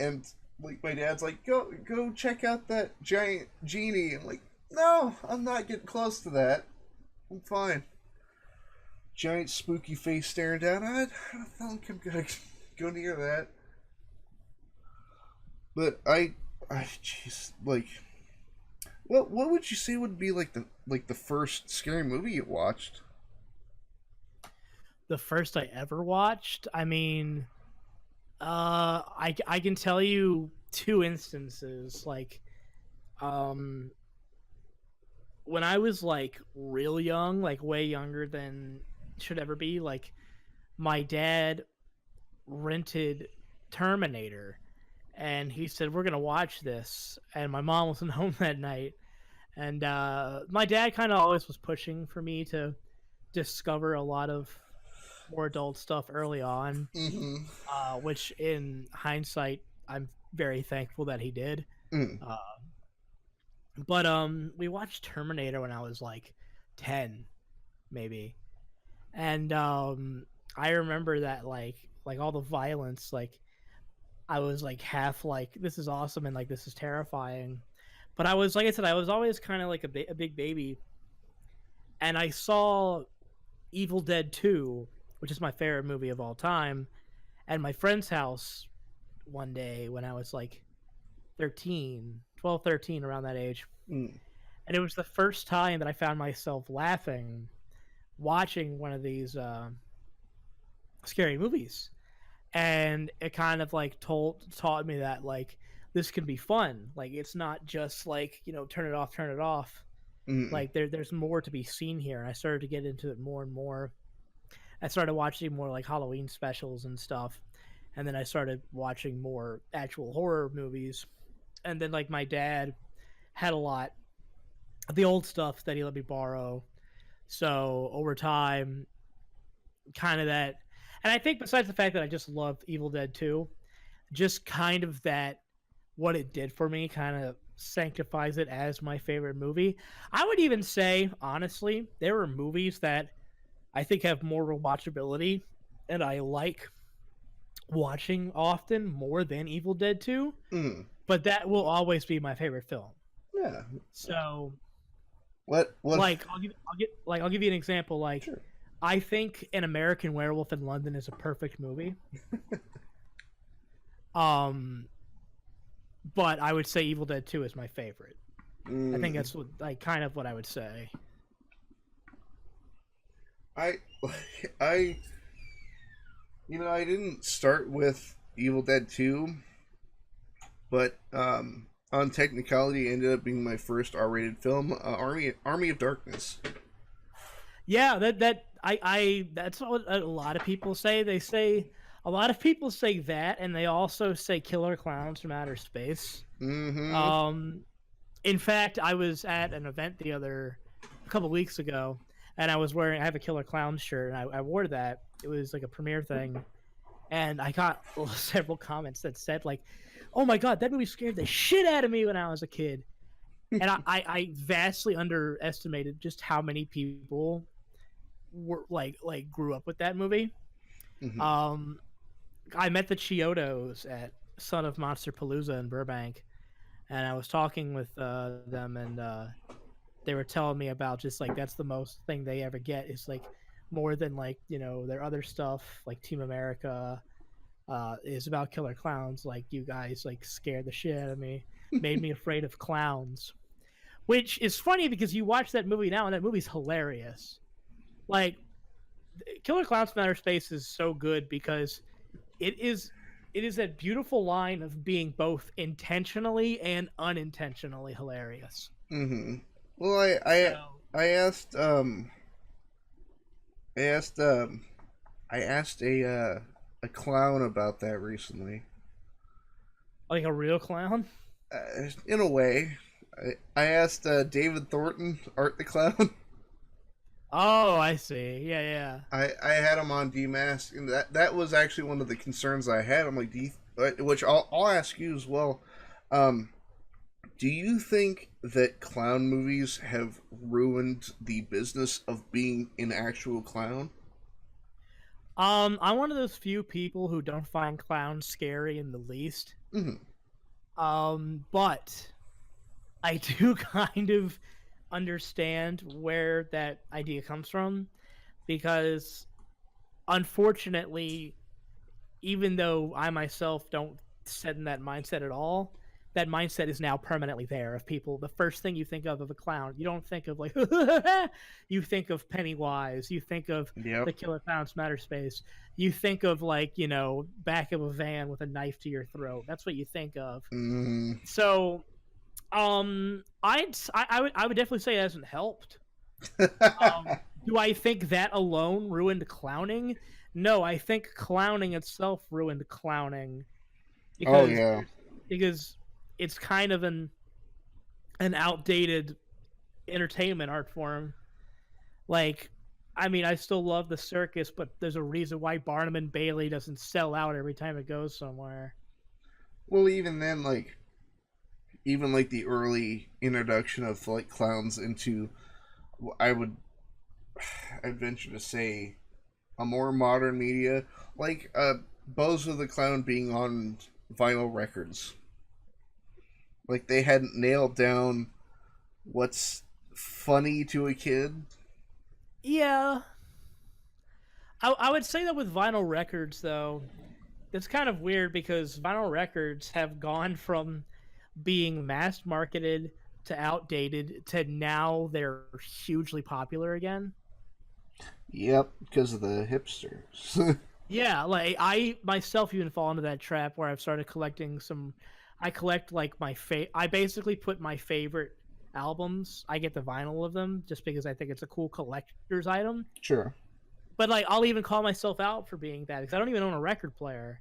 And like my dad's like, go check out that giant genie. I'm like, no, I'm not getting close to that. I'm fine. Giant spooky face staring down. I don't think I'm gonna go near that. But jeez, like, what would you say would be like the first scary movie you watched? The first I ever watched. I mean, I can tell you two instances. Like, when I was like real young, like way younger than should ever be, like my dad rented Terminator, and he said we're gonna watch this, and my mom wasn't home that night, and my dad kind of always was pushing for me to discover a lot of more adult stuff early on, Mm-hmm. which in hindsight I'm very thankful that he did. Mm. Uh, but we watched Terminator when I was like 10, maybe, and I remember that like all the violence, like I was like half like this is awesome and like this is terrifying, but I was like I said I was always kind of like a big baby, and I saw Evil Dead 2, which is my favorite movie of all time, at my friend's house one day when I was like 13, 12, 13, around that age. Mm. And it was the first time that I found myself laughing watching one of these scary movies. And it kind of like taught me that like this can be fun. Like it's not just like, turn it off, turn it off. Mm. Like there's more to be seen here. And I started to get into it more and more. I started watching more like Halloween specials and stuff. And then I started watching more actual horror movies. And then like my dad had a lot the old stuff that he let me borrow. So over time, kind of that, and I think besides the fact that I just love Evil Dead 2, just kind of that what it did for me kind of sanctifies it as my favorite movie. I would even say, honestly, there are movies that I think have more rewatchability and I like watching often more than Evil Dead 2, but that will always be my favorite film. Yeah. So What? like I'll give you an example. Like, Sure. I think An American Werewolf in London is a perfect movie. But I would say Evil Dead 2 is my favorite. I think that's what, like, kind of what I would say. I I didn't start with Evil Dead 2, but on technicality, it ended up being my first R-rated film, Army of Darkness. Yeah, that's what a lot of people say. A lot of people say that, and they also say Killer Clowns from Outer Space. Mm-hmm. In fact, I was at an event a couple weeks ago, and I have a Killer Clowns shirt, and I wore that. It was like a premiere thing, and I got several comments that said like, "Oh my god, that movie scared the shit out of me when I was a kid," and I vastly underestimated just how many people were like grew up with that movie. Mm-hmm. I met the Chiodos at Son of Monster Palooza in Burbank, and I was talking with them, and they were telling me about just like that's the most thing they ever get is like more than like their other stuff like Team America is about killer clowns. Like, you guys like scared the shit out of me, made me afraid of clowns, which is funny because you watch that movie now and that movie's hilarious. Like, Killer Clowns from Outer Space is so good because it is that beautiful line of being both intentionally and unintentionally hilarious. Mm-hmm. Well, I asked a clown about that recently. Like a real clown. In a way, I asked David Thornton, Art the Clown. Oh, I see. Yeah, yeah. I had him on Demasked, and that was actually one of the concerns I had. I'm like, which I'll ask you as well. Do you think that clown movies have ruined the business of being an actual clown? I'm one of those few people who don't find clowns scary in the least. Mm-hmm. But I do kind of understand where that idea comes from because unfortunately, even though I myself don't set in that mindset at all, that mindset is now permanently there of people. The first thing you think of a clown, you don't think of like you think of Pennywise, you think of Yep. the Killer Clowns from Outer Space, you think of like back of a van with a knife to your throat. That's what you think of. Mm. So I would definitely say it hasn't helped. Do I think that alone ruined clowning? No, I think clowning itself ruined clowning Oh because yeah. because it's kind of an outdated entertainment art form. Like, I mean, I still love the circus, but there's a reason why Barnum and Bailey doesn't sell out every time it goes somewhere. Well, even then, even like the early introduction of like clowns into, I'd venture to say, a more modern media, like Bozo the Clown being on vinyl records. Like, they hadn't nailed down what's funny to a kid. Yeah, I would say that with vinyl records, though, it's kind of weird because vinyl records have gone from being mass marketed to outdated to now they're hugely popular again. Yep, because of the hipsters. Yeah, like I myself even fall into that trap where I've started collecting I collect like I basically put my favorite albums. I get the vinyl of them just because I think it's a cool collector's item. Sure. But like I'll even call myself out for being that because I don't even own a record player.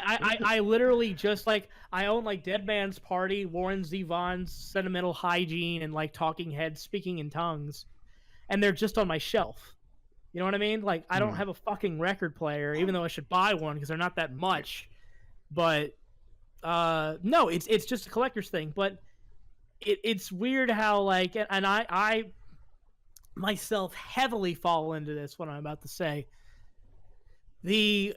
I literally just like I own like Dead Man's Party, Warren Zevon's Sentimental Hygiene, and like Talking Heads Speaking in Tongues, and they're just on my shelf. You know what I mean? Like I don't have a fucking record player, even though I should buy one because they're not that much. But no, it's just a collector's thing. But it's weird how like, and I myself heavily fall into this. What I'm about to say, the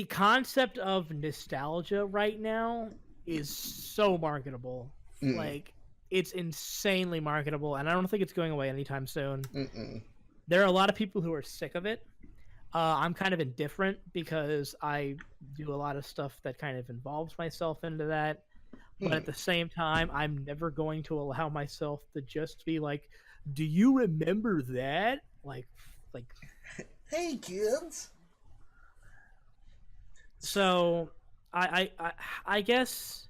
concept of nostalgia right now is so marketable. Like it's insanely marketable, and I don't think it's going away anytime soon. There are a lot of people who are sick of it. I'm kind of indifferent because I do a lot of stuff that kind of involves myself into that. But at the same time, I'm never going to allow myself to just be like, "Do you remember that?" Like, hey kids. So, I guess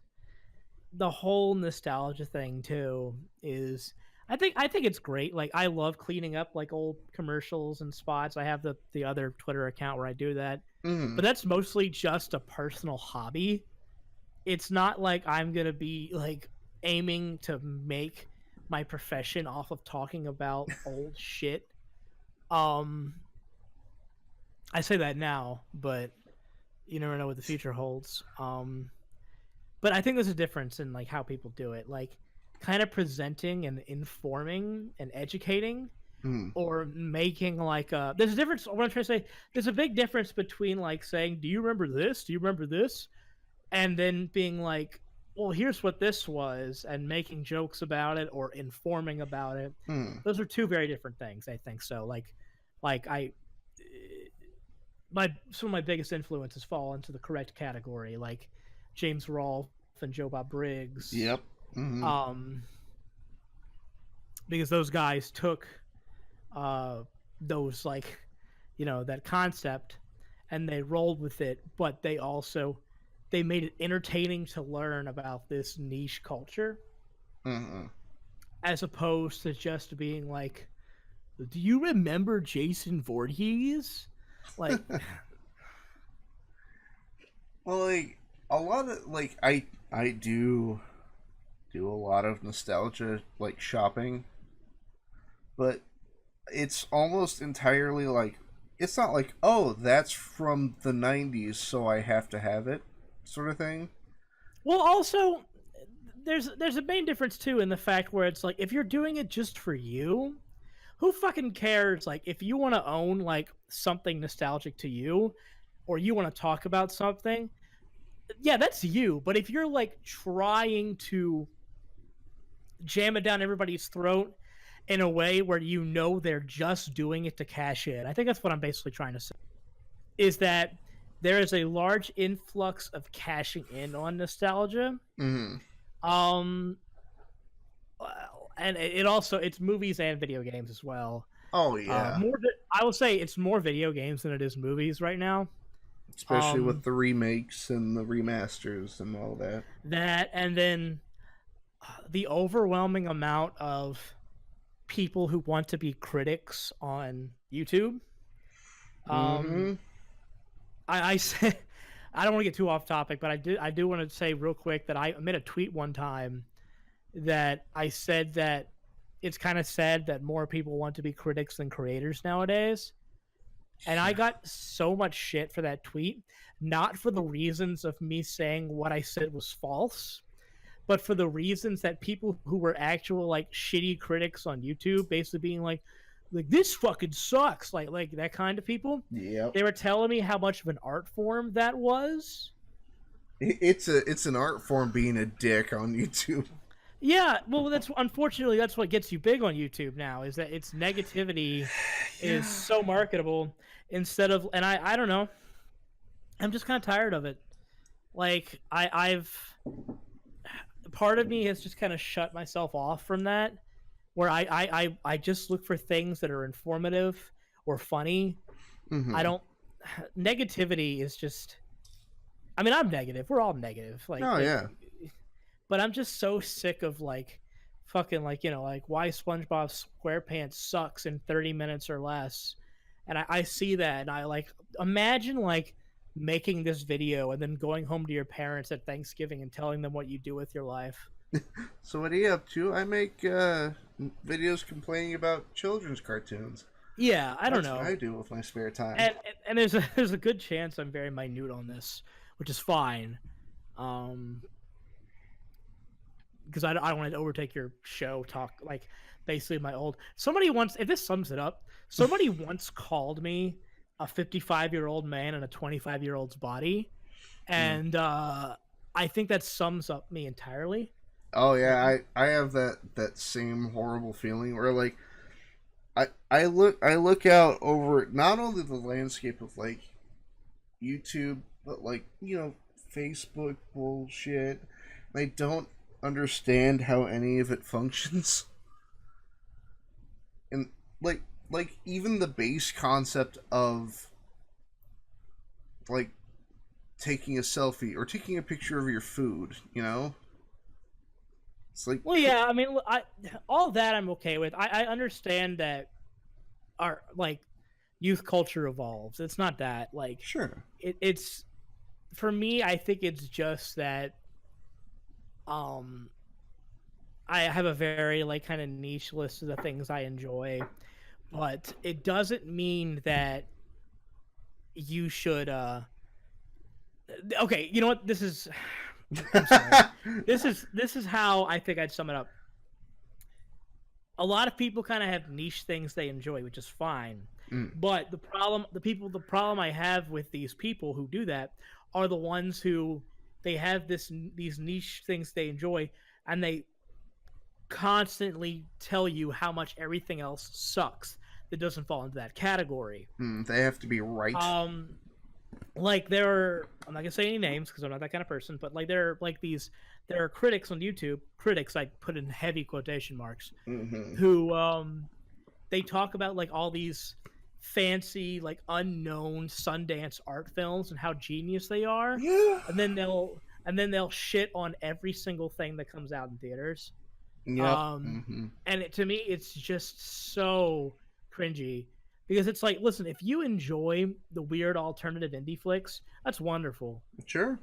the whole nostalgia thing too is I think it's great. Like I love cleaning up like old commercials and spots. I have the other Twitter account where I do that. But that's mostly just a personal hobby. It's not like I'm going to be like aiming to make my profession off of talking about old shit. I say that now, but you never know what the future holds. But I think there's a difference in like how people do it. Like kind of presenting and informing and educating or making like there's a difference. What I'm trying to say, there's a big difference between like saying, do you remember this? Do you remember this? And then being like, well, here's what this was, and making jokes about it or informing about it. Those are two very different things, I think. So like some of my biggest influences fall into the correct category, like James Rolfe and Joe Bob Briggs. Yep. Because those guys took those like, you know, that concept and they rolled with it, but they made it entertaining to learn about this niche culture, as opposed to just being like, do you remember Jason Voorhees? Like, well, like a lot of like I do a lot of nostalgia like shopping, but it's almost entirely like it's not like, oh, that's from the 90s, so I have to have it sort of thing. Well, also there's a main difference too in the fact where it's like if you're doing it just for you, who fucking cares? Like if you want to own like something nostalgic to you or you want to talk about something, yeah, that's you. But if you're like trying to jam it down everybody's throat in a way where you know they're just doing it to cash in, I think that's what I'm basically trying to say, is that there is a large influx of cashing in on nostalgia. And it also, it's movies and video games as well. Oh yeah. I will say it's more video games than it is movies right now. Especially with the remakes and the remasters and all that. That, and then the overwhelming amount of people who want to be critics on YouTube. I say, I don't want to get too off topic, but I do want to say real quick that I made a tweet one time that I said that it's kind of sad that more people want to be critics than creators nowadays. And I got so much shit for that tweet, not for the reasons of me saying what I said was false, but for the reasons that people who were actual like shitty critics on YouTube basically being like this fucking sucks, like that kind of people. Yeah. They were telling me how much of an art form that was. It's an art form being a dick on YouTube. Yeah, well, unfortunately that's what gets you big on YouTube now, is that its negativity is so marketable instead of, and I don't know, I'm just kind of tired of it. Like I've part of me has just kind of shut myself off from that, where I just look for things that are informative or funny. I don't, negativity is just, I mean, I'm negative. We're all negative. Like, yeah. But I'm just so sick of like fucking like, you know, like why SpongeBob SquarePants sucks in 30 minutes or less. and I see that, and I like imagine like making this video and then going home to your parents at Thanksgiving and telling them what you do with your life. So what are you up to? I make videos complaining about children's cartoons. Yeah, I don't That's what know. I do with my spare time. And there's a good chance I'm very minute on this, which is fine. Because I don't want to overtake your show talk, like basically my old somebody once, if this sums it up, somebody once called me a 55-year-old man in a 25-year-old's body, and I think that sums up me entirely. Oh yeah, I have that same horrible feeling where like I look out over not only the landscape of like YouTube, but like, you know, Facebook bullshit. I don't understand how any of it functions. And like even the base concept of like taking a selfie or taking a picture of your food, you know? It's like, Well, yeah, I mean, all that I'm okay with. I understand that our like youth culture evolves. It's not that like sure. it's for me. I think it's just that um I have a very like kind of niche list of the things I enjoy, but it doesn't mean that you should okay, you know what, this is I'm sorry. This is how I think I'd sum it up. A lot of people kind of have niche things they enjoy, which is fine. But the problem I have with these people who do that are the ones who they have these niche things they enjoy, and they constantly tell you how much everything else sucks that doesn't fall into that category. They have to be right. Like I'm not gonna say any names because I'm not that kind of person, but like there are critics on YouTube, critics I put in heavy quotation marks, who they talk about like all these fancy like unknown Sundance art films and how genius they are, and then they'll shit on every single thing that comes out in theaters. And to me it's just so cringy. Because it's like, listen, if you enjoy the weird alternative indie flicks, that's wonderful. Sure.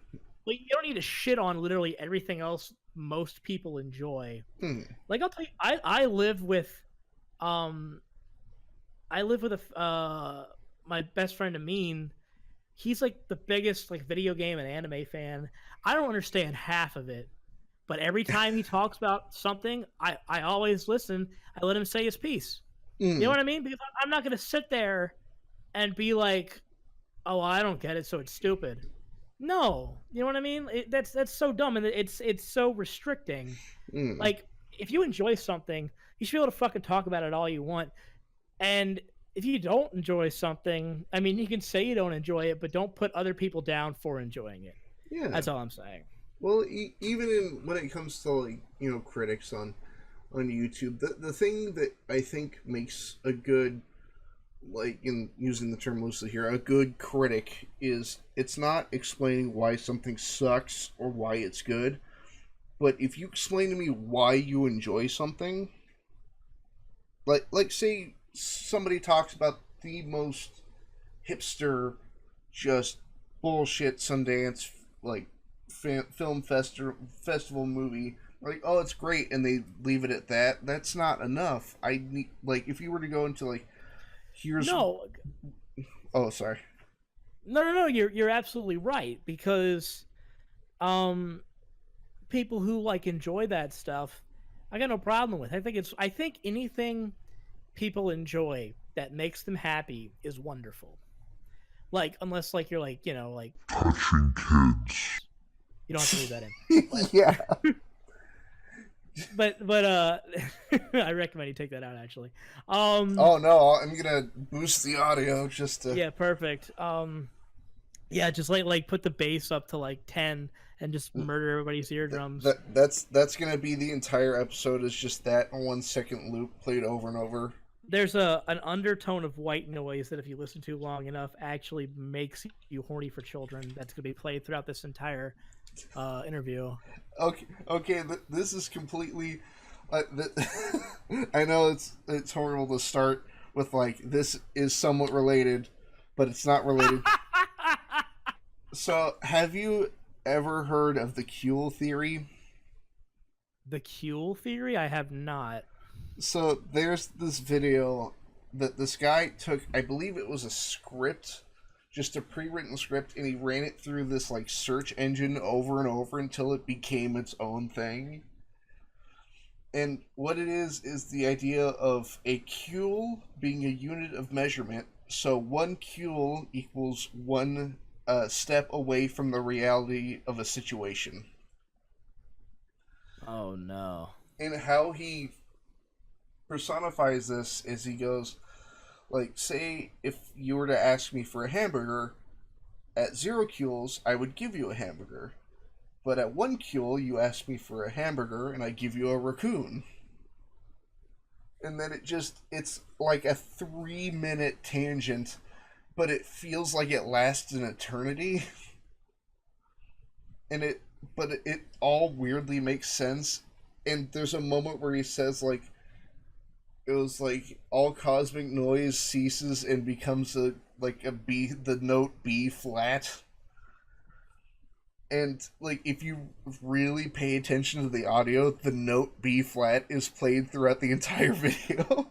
But you don't need to shit on literally everything else most people enjoy. Like I'll tell you, I live with my best friend Amin. He's like the biggest like video game and anime fan. I don't understand half of it, but every time he talks about something, I always listen. I let him say his piece. You know what I mean? Because I'm not going to sit there and be like, "Oh, I don't get it, so it's stupid." No, you know what I mean? That's so dumb, and it's so restricting. Like, if you enjoy something, you should be able to fucking talk about it all you want. And if you don't enjoy something, I mean, you can say you don't enjoy it, but don't put other people down for enjoying it. Yeah, that's all I'm saying. Well, even when it comes to like, you know, critics on YouTube, the thing that I think makes a good, like, in using the term loosely here, a good critic is it's not explaining why something sucks or why it's good, but if you explain to me why you enjoy something, like say somebody talks about the most hipster, just bullshit Sundance like film festival movie. Like, oh, it's great, and they leave it at that. That's not enough. I need, like, if you were to go into like, here's no. Oh, sorry. No. You're absolutely right, because, people who like enjoy that stuff, I got no problem with. I think anything people enjoy that makes them happy is wonderful. Like, unless like you're like, you know, like touching kids. You don't have to leave that in. But, yeah. But I recommend you take that out actually. Oh no, I'm gonna boost the audio just to. Yeah, perfect. Yeah, just like put the bass up to like 10 and just murder everybody's eardrums. That's gonna be the entire episode, is just that 1 second loop played over and over. There's an undertone of white noise that if you listen to long enough actually makes you horny for children. That's gonna be played throughout this entire interview. Okay. This is completely. I know it's horrible to start with like this is somewhat related, but it's not related. So, have you ever heard of the Kuehl theory? The Kuehl theory? I have not. So, there's this video that this guy took, I believe it was a script, just a pre-written script, and he ran it through this like search engine over and over until it became its own thing. And what it is the idea of a Kuehl being a unit of measurement. So one Kuehl equals one step away from the reality of a situation. Oh no. And how he personifies this is he goes, like, say if you were to ask me for a hamburger, at 0 Kuehls, I would give you a hamburger. But at 1 Kuehl, you ask me for a hamburger, and I give you a raccoon. And then it's like a 3-minute tangent, but it feels like it lasts an eternity. But it all weirdly makes sense. And there's a moment where he says, like, it was like all cosmic noise ceases and becomes the note B flat. And like if you really pay attention to the audio, the note B flat is played throughout the entire video.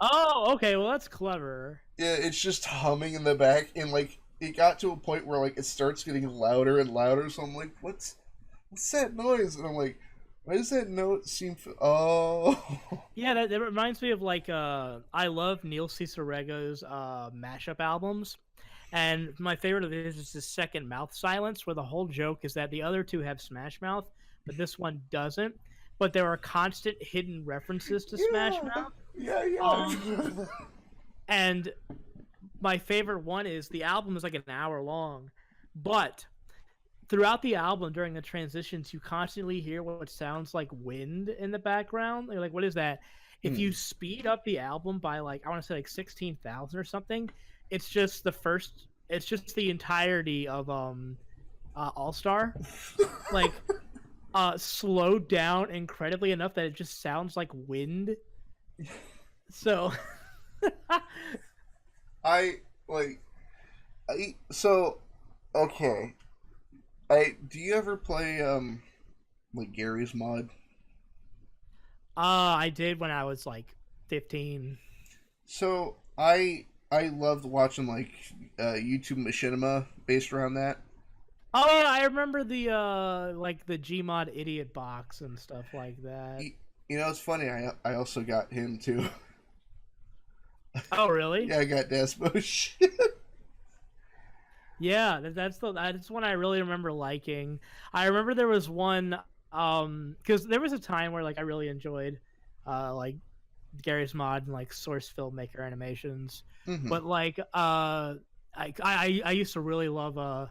Oh, okay. Well, that's clever. Yeah, it's just humming in the back, and like it got to a point where like it starts getting louder and louder. So I'm like, what's that noise? And I'm like, why does that note seem? Oh, Yeah, that reminds me of like I love Neil Cicerego's mashup albums, and my favorite of his is the second Mouth Silence, where the whole joke is that the other two have Smash Mouth, but this one doesn't. But there are constant hidden references to Smash Mouth. Yeah. And my favorite one is the album is like an hour long, but throughout the album during the transitions you constantly hear what sounds like wind in the background. You're like, what is that? If you speed up the album by like I want to say like 16,000 or something, it's just the entirety of All Star, like slowed down incredibly enough that it just sounds like wind. So okay. Do you ever play like Gary's Mod? I did when I was like 15. So I loved watching like YouTube Machinima based around that. Oh yeah, I remember the like the Gmod idiot box and stuff like that. You know, it's funny. I also got him too. Oh really? Yeah, I got Desmo. Yeah, that's one I really remember liking. I remember there was one because there was a time where like I really enjoyed like Gary's Mod and like Source Filmmaker animations, but like I used to really love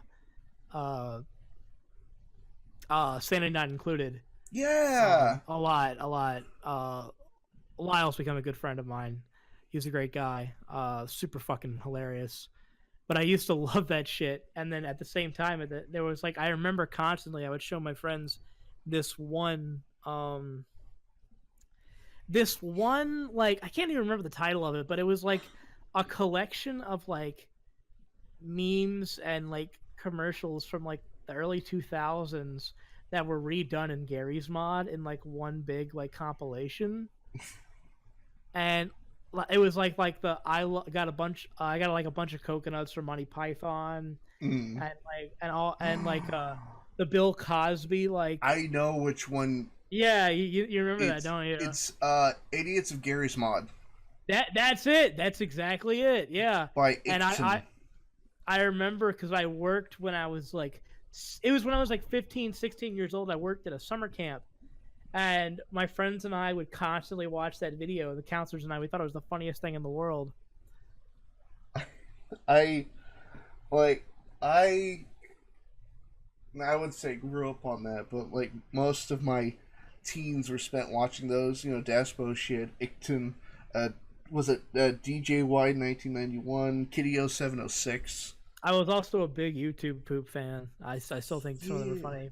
Sanity Not Included. Yeah, a lot. Lyle's become a good friend of mine. He's a great guy. Super fucking hilarious. But I used to love that shit. And then at the same time, there was like, I remember constantly, I would show my friends this one, like, I can't even remember the title of it, but it was like a collection of like memes and like commercials from like the early 2000s that were redone in Gary's Mod in like one big like compilation. And it was like I got a bunch of coconuts from Monty Python, and the Bill Cosby like. I know which one. Yeah, you remember that, don't you? It's Idiots of Gary's Mod. That's it. That's exactly it. Yeah. By and Ixon. I remember because I worked when I was like, it was when I was like 15, 16 years old. I worked at a summer camp. And my friends and I would constantly watch that video. The counselors and we thought it was the funniest thing in the world. I would say grew up on that, but like most of my teens were spent watching those. You know, Daspo shit, Icton, was it DJY 1991, Kitty 0706. I was also a big YouTube poop fan. I still think some of them are funny.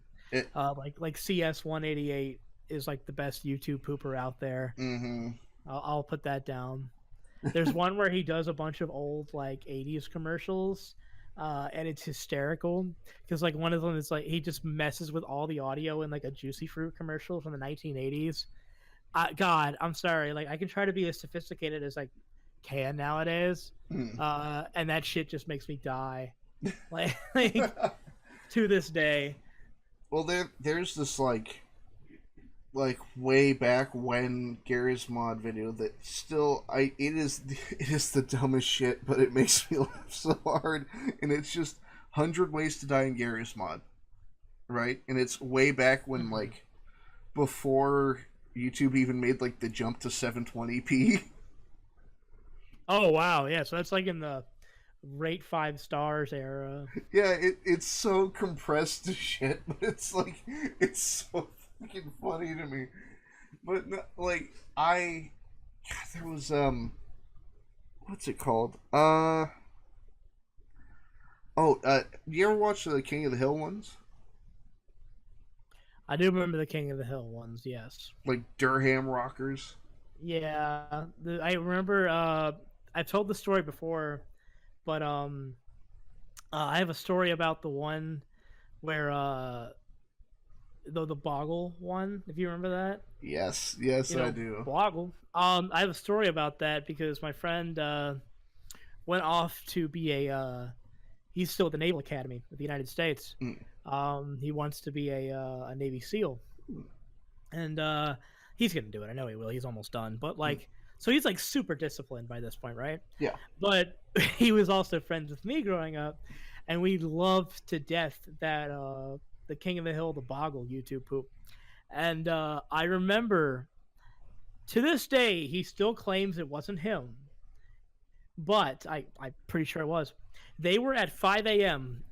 Like CS 188. Is like the best YouTube pooper out there. Mm-hmm. I'll put that down. There's one where he does a bunch of old like 80s commercials, and it's hysterical because like one of them is like he just messes with all the audio in like a Juicy Fruit commercial from the 1980s. God, I'm sorry. Like I can try to be as sophisticated as I can nowadays, Hmm. and that shit just makes me die. Like to this day. Well, there's this like way back when Gary's mod video that still it is the dumbest shit, but it makes me laugh so hard, and it's just 100 ways to die in Gary's mod, right? And it's way back when Mhm. like before YouTube even made like the jump to 720p. Oh wow, yeah. So that's like in the rate 5 stars era. Yeah, it's so compressed to shit, but it's like it's so fucking funny to me. But like God, there was what's it called? You ever watch the King of the Hill ones? I do remember the King of the Hill ones. Yes. Like Durham Rockers? Yeah, I remember. I've told the story before, but I have a story about the one where the Boggle one. If you remember that, Yes, I do. Boggle. I have a story about that because my friend went off to be he's still at the Naval Academy of the United States. Mm. He wants to be a Navy SEAL, and he's gonna do it. I know he will. He's almost done, but Mm. like, so he's like super disciplined by this point, right? Yeah. But he was also friends with me growing up, and we loved to death that the King of the Hill, the Boggle YouTube poop. And I remember to this day he still claims it wasn't him, but I'm pretty sure it was. They were at 5 a.m.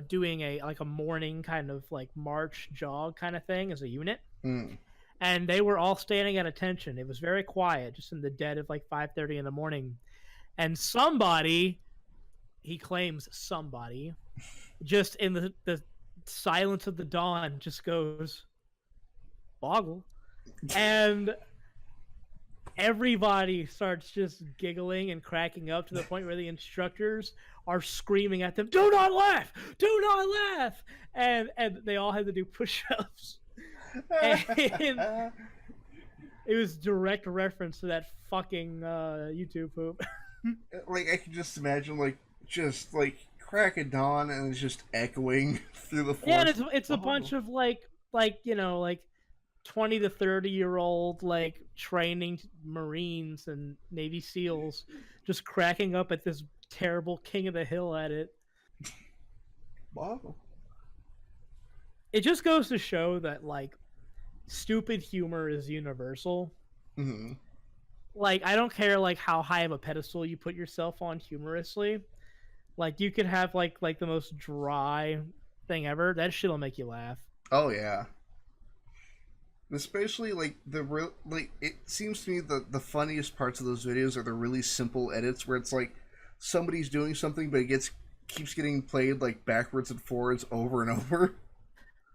Doing a morning kind of like march jog kind of thing as a unit, Mm. and they were all standing at attention. It was very quiet, just in the dead of like 5:30 in the morning, and somebody, he claims somebody, just in the silence of the dawn, just goes Boggle, and everybody starts just giggling and cracking up to the point where the instructors are screaming at them, "Do not laugh! Do not laugh!" And they all had to do push-ups. And it was direct reference to that fucking YouTube poop. Like I can just imagine just like crack of dawn and it's just echoing through the Yeah, and forest. it's a bunch of like 20 to 30-year-old like training Marines and Navy SEALs just cracking up at this terrible King of the Hill edit. Wow. It just goes to show that like stupid humor is universal. Mm-hmm. Like I don't care like how high of a pedestal you put yourself on humorously. Like you could have like the most dry thing ever. That shit'll make you laugh. Oh yeah. Especially like the real like it seems to me the funniest parts of those videos are the really simple edits where it's like somebody's doing something but it gets keeps getting played like backwards and forwards over and over.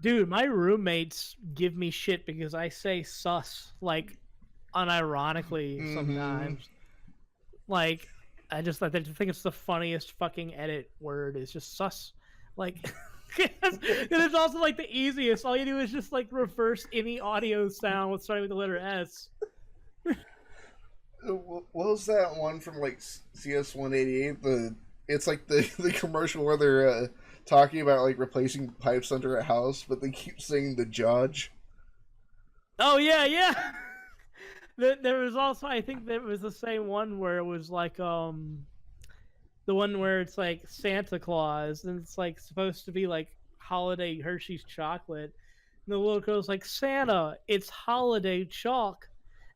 Dude, my roommates give me shit because I say sus like unironically Mm-hmm. sometimes. Like I think it's the funniest fucking edit word is just sus. Like because it's also like the easiest. All you do is just like reverse any audio sound with starting with the letter S. What was that one from like CS 188? It's like the commercial where they're talking about like replacing pipes under a house, but they keep saying the judge. Oh yeah, yeah. There was also, I think there was the same one where it was like the one where it's like Santa Claus and it's like supposed to be like holiday Hershey's chocolate. And the little girl's like, "Santa, it's holiday chalk."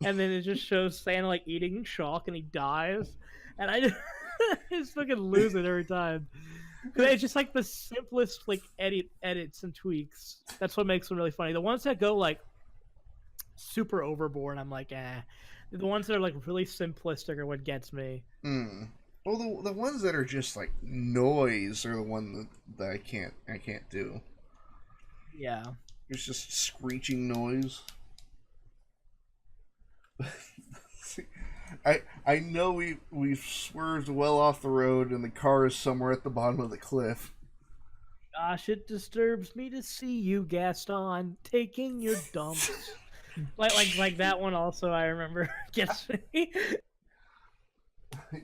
And then it just shows Santa like eating chalk and he dies. And I just fucking lose it every time. Cause it's just like the simplest like edits and tweaks. That's what makes them really funny. The ones that go like super overboard, I'm like, eh. The ones that are like really simplistic are what gets me. Mm. Well, the ones that are just like noise are the one that I can't do. Yeah. It's just screeching noise. I know we've swerved well off the road, and the car is somewhere at the bottom of the cliff. Gosh, it disturbs me to see you, Gaston, taking your dumps. like that one also I remember gets me.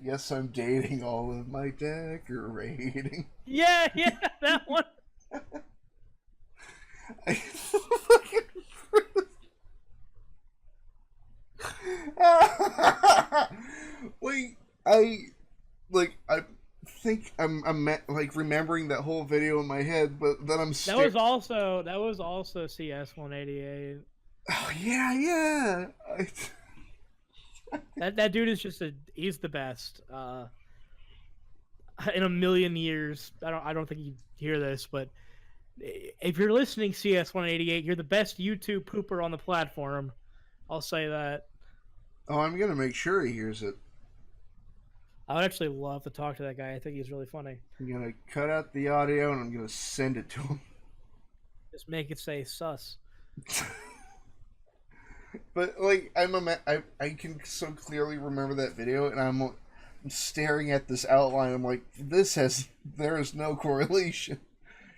Yes, I'm dating all of my decorating. Yeah, that one. I Wait, I think I'm like remembering that whole video in my head, but then I'm That was also CS188. Oh yeah. That dude is he's the best. In a million years, I don't think you hear this, but if you're listening, CS188, you're the best YouTube pooper on the platform. I'll say that. Oh, I'm gonna make sure he hears it. I would actually love to talk to that guy. I think he's really funny. I'm gonna cut out the audio and I'm gonna send it to him. Just make it say sus. But like I can so clearly remember that video, and I'm staring at this outline. I'm like, there is no correlation.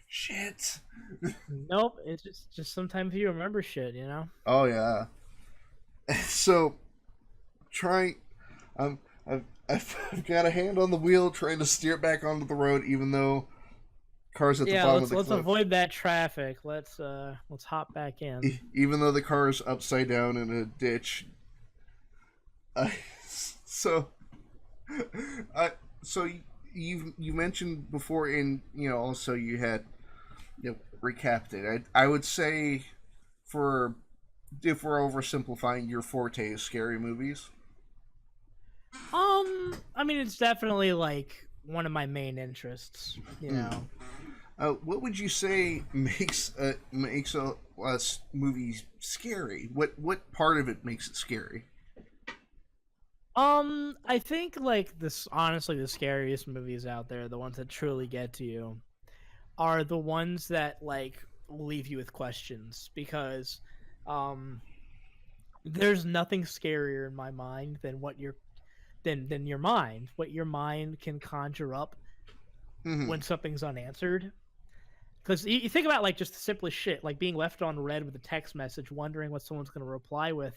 Shit. Nope. It's just sometimes you remember shit, you know. Oh yeah. So, I've got a hand on the wheel trying to steer it back onto the road, even though cars at the bottom of the cliff. Let's avoid that traffic. Let's hop back in. Even though the car is upside down in a ditch. So you mentioned before, in also you had Recapitate. I would say, if we're oversimplifying, your forte is scary movies. I mean, it's definitely like one of my main interests, you know. What would you say makes a movie scary? What part of it makes it scary? I think honestly, the scariest movies out there, the ones that truly get to you, are the ones that leave you with questions, because there's nothing scarier in my mind than what your mind can conjure up when something's unanswered. Because you think about just the simplest shit, like being left on red with a text message, wondering what someone's going to reply with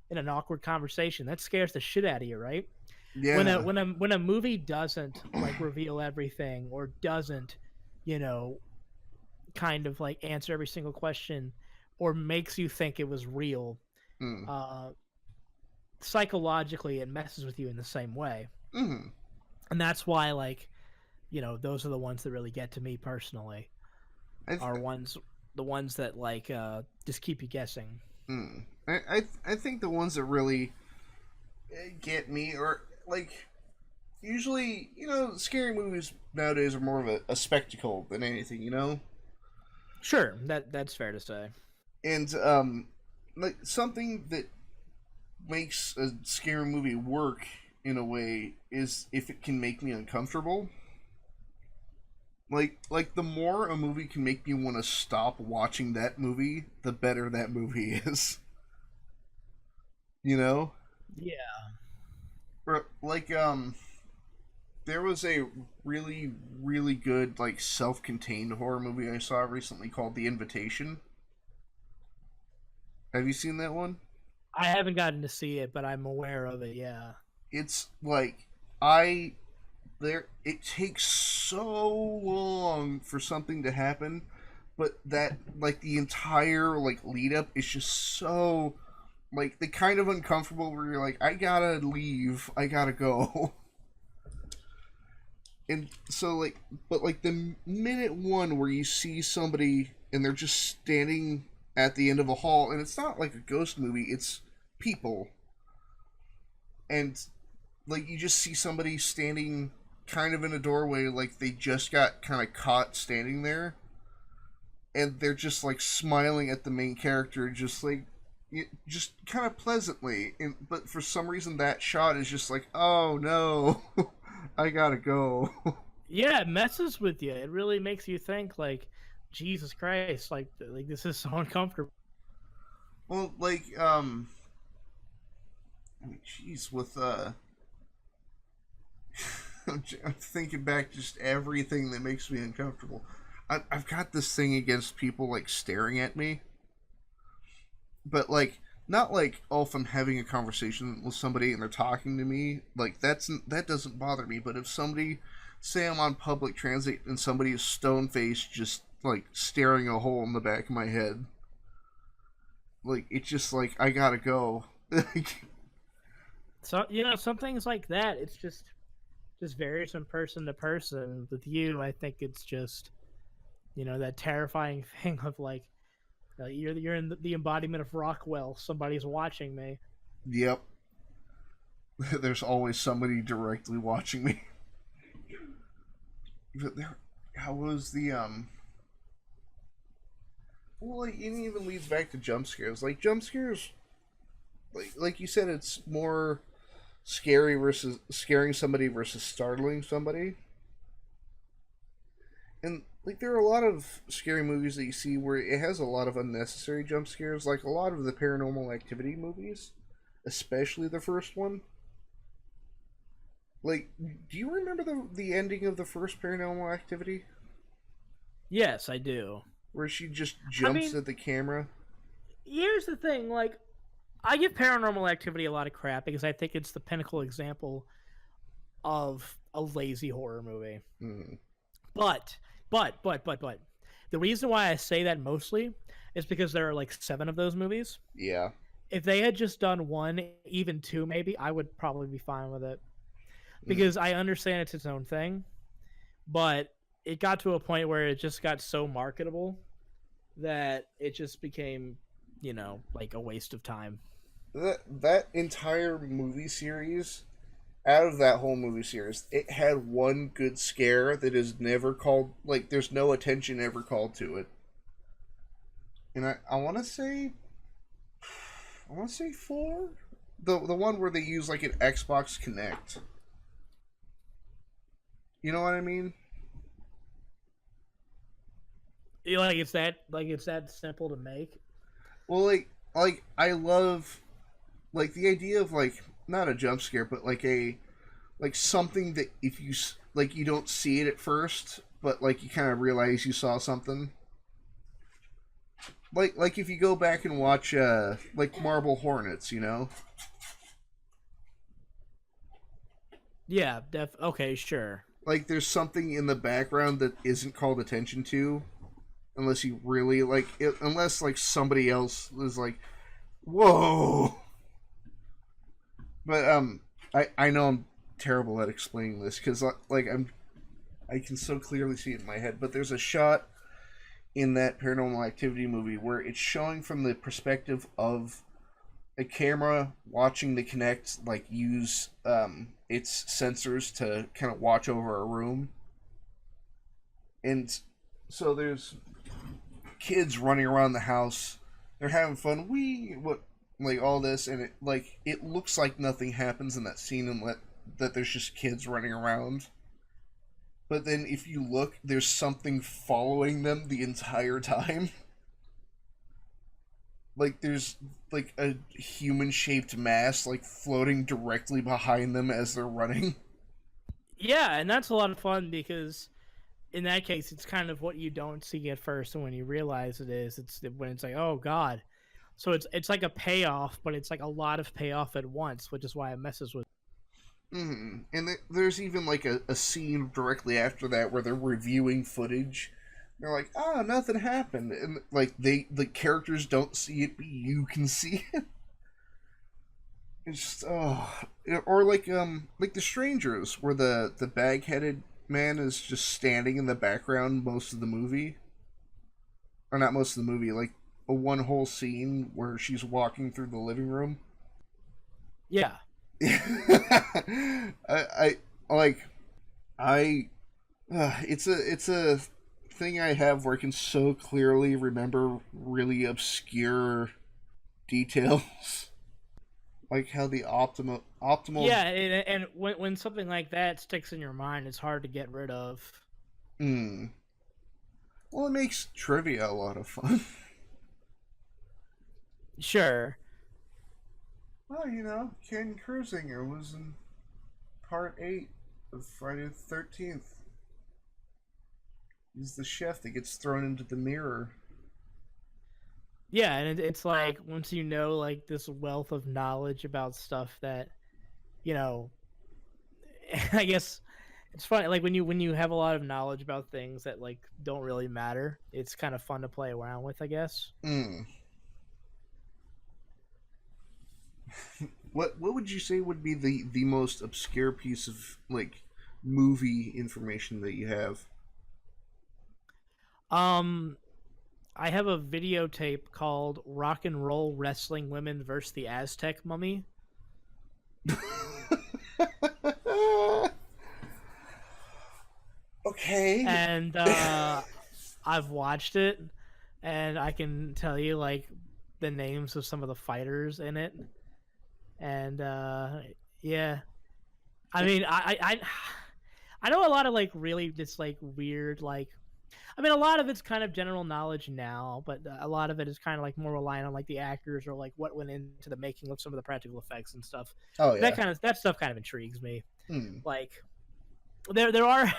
in an awkward conversation. That scares the shit out of you, right? Yeah. When a movie doesn't reveal everything, or doesn't, kind of answer every single question, or makes you think it was real, psychologically it messes with you in the same way. And that's why those are the ones that really get to me personally. The ones that just keep you guessing. I think the ones that really get me are usually scary movies nowadays are more of a spectacle than anything. Sure, that's fair to say. And something that makes a scary movie work in a way is if it can make me uncomfortable. Like the more a movie can make me want to stop watching that movie, the better that movie is. Yeah. Or there was a really, really good self-contained horror movie I saw recently called The Invitation. Have you seen that one? I haven't gotten to see it, but I'm aware of it. Yeah. It's it takes so long for something to happen, but that the entire lead up is just so the kind of uncomfortable where you're I gotta leave, I gotta go. And so but the minute one where you see somebody and they're just standing at the end of a hall, and it's not like a ghost movie, it's people, and you just see somebody standing kind of in a doorway, they just got kind of caught standing there, and they're just smiling at the main character, just just kind of pleasantly, but for some reason that shot is just oh no, I gotta go. Yeah, it messes with you. It really makes you think Jesus Christ, this is so uncomfortable. Well, let me Jeez, with I'm thinking back just everything that makes me uncomfortable. I've got this thing against people like staring at me, but like not like, oh, if I'm having a conversation with somebody and they're talking to me, like that doesn't bother me. But if somebody, say I'm on public transit and somebody is stone faced just like staring a hole in the back of my head, like it's just like I gotta go. So some things like that. It's just varies from person to person. With you, I think it's just that terrifying thing of like you're in the embodiment of Rockwell. Somebody's watching me. Yep. There's always somebody directly watching me. But there, how was the Well, like, it even leads back to jump scares. Like jump scares, like you said, it's more scary versus scaring somebody versus startling somebody. And like there are a lot of scary movies that you see where it has a lot of unnecessary jump scares, like a lot of the Paranormal Activity movies, especially the first one. Like, do you remember the ending of the first Paranormal Activity? Yes, I do. Where she just jumps at the camera? Here's the thing, like, I give Paranormal Activity a lot of crap because I think it's the pinnacle example of a lazy horror movie. Mm. But, the reason why I say that mostly is because there are like 7 of those movies. Yeah. If they had just done 1, even 2 maybe, I would probably be fine with it. Because I understand it's its own thing, but it got to a point where it just got so marketable that it just became, like a waste of time. That entire movie series, out of that whole movie series, it had one good scare that is never called, like, there's no attention ever called to it. And I want to say 4? The one where they use, like, an Xbox Kinect. You know what I mean? It's that simple to make. Well, like I love, like, the idea of, like, not a jump scare, but like something that if you like you don't see it at first, but like you kind of realize you saw something. Like if you go back and watch like Marble Hornets, Yeah, okay, sure. like there's something in the background that isn't called attention to unless you really like it, unless like somebody else is like, whoa. But I know I'm terrible at explaining this because like I can so clearly see it in my head, but there's a shot in that Paranormal Activity movie where it's showing from the perspective of a camera watching the Kinect like use its sensors to kind of watch over a room. And so there's kids running around the house. They're having fun. Like all this, and it looks like nothing happens in that scene, and that there's just kids running around. But then if you look, there's something following them the entire time. Like there's like a human-shaped mass like floating directly behind them as they're running. Yeah, and that's a lot of fun because in that case, it's kind of what you don't see at first, and when you realize it is, it's when it's like, oh god. So it's like a payoff, but it's like a lot of payoff at once, which is why it messes with. Mm-hmm. And there's even like a scene directly after that where they're reviewing footage. They're like, "Ah, nothing happened," and like the characters don't see it, but you can see it. It's just, or like The Strangers, where the bag-headed man is just standing in the background most of the movie, or not most of the movie, like a one whole scene where she's walking through the living room. Yeah. I like I it's a thing I have where I can so clearly remember really obscure details. Like how the optimal Yeah, and when something like that sticks in your mind, it's hard to get rid of. Well, it makes trivia a lot of fun. Sure. well, Ken Cruisinger was in part 8 of Friday the 13th. He's the chef that gets thrown into the mirror. Yeah, and it's like once you know like this wealth of knowledge about stuff that, you know, I guess it's funny like when you have a lot of knowledge about things that like don't really matter, it's kind of fun to play around with, I guess. Mm. What would you say would be the most obscure piece of like movie information that you have? Um I have a videotape called Rock and Roll Wrestling Women versus the Aztec Mummy. Okay. And I've watched it, and I can tell you like the names of some of the fighters in it. And yeah, I mean, I know a lot of like really just like weird like. I mean, a lot of it's kind of general knowledge now, but a lot of it is kind of like more reliant on like the actors or like what went into the making of some of the practical effects and stuff. Oh yeah. That stuff kind of intrigues me. Hmm. Like there are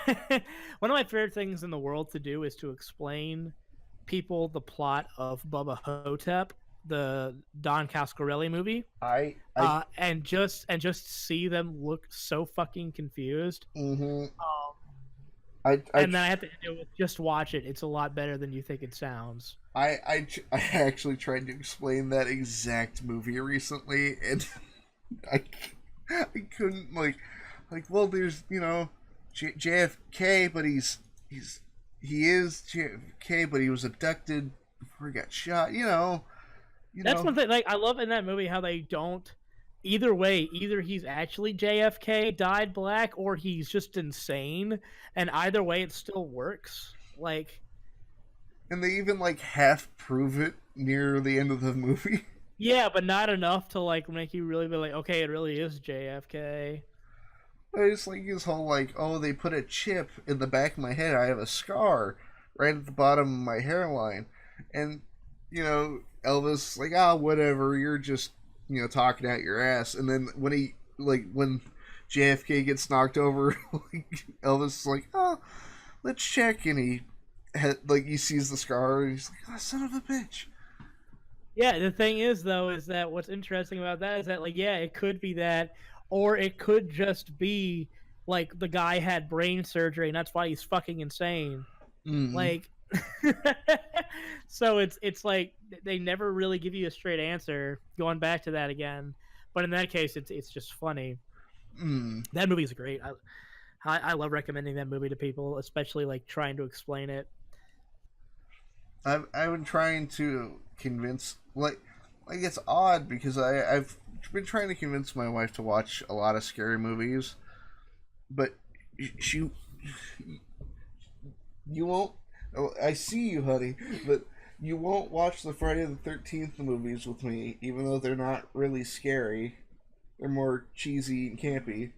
one of my favorite things in the world to do is to explain people the plot of Bubba Hotep, the Don Coscarelli movie, I and just see them look so fucking confused. mm-hmm. I And then I have to do it, just watch it. It's a lot better than you think it sounds. I actually tried to explain that exact movie recently, and I I couldn't like well there's JFK, but he is JFK, but he was abducted before he got shot. That's one thing. Like I love in that movie how they don't. Either way, either he's actually JFK, dyed black, or he's just insane, and either way, it still works. Like, and they even like half prove it near the end of the movie. yeah, but not enough to like make you really be like, okay, it really is JFK. It's like his whole like, oh, they put a chip in the back of my head. I have a scar right at the bottom of my hairline, and Elvis like, ah, whatever. You're just talking out your ass. And then when JFK gets knocked over, like Elvis is like, oh, let's check, and he sees the scar, and he's like, oh, son of a bitch. Yeah, the thing is though, is that what's interesting about that is that like, yeah, it could be that, or it could just be like the guy had brain surgery and that's why he's fucking insane. Mm. Like, so it's like they never really give you a straight answer. Going back to that again, but in that case, it's just funny. Mm. That movie's great. I love recommending that movie to people, especially like trying to explain it. I've been trying to convince like it's odd because I've been trying to convince my wife to watch a lot of scary movies, but she you won't. Oh, I see you, honey, but you won't watch the Friday the 13th movies with me, even though they're not really scary. They're more cheesy and campy.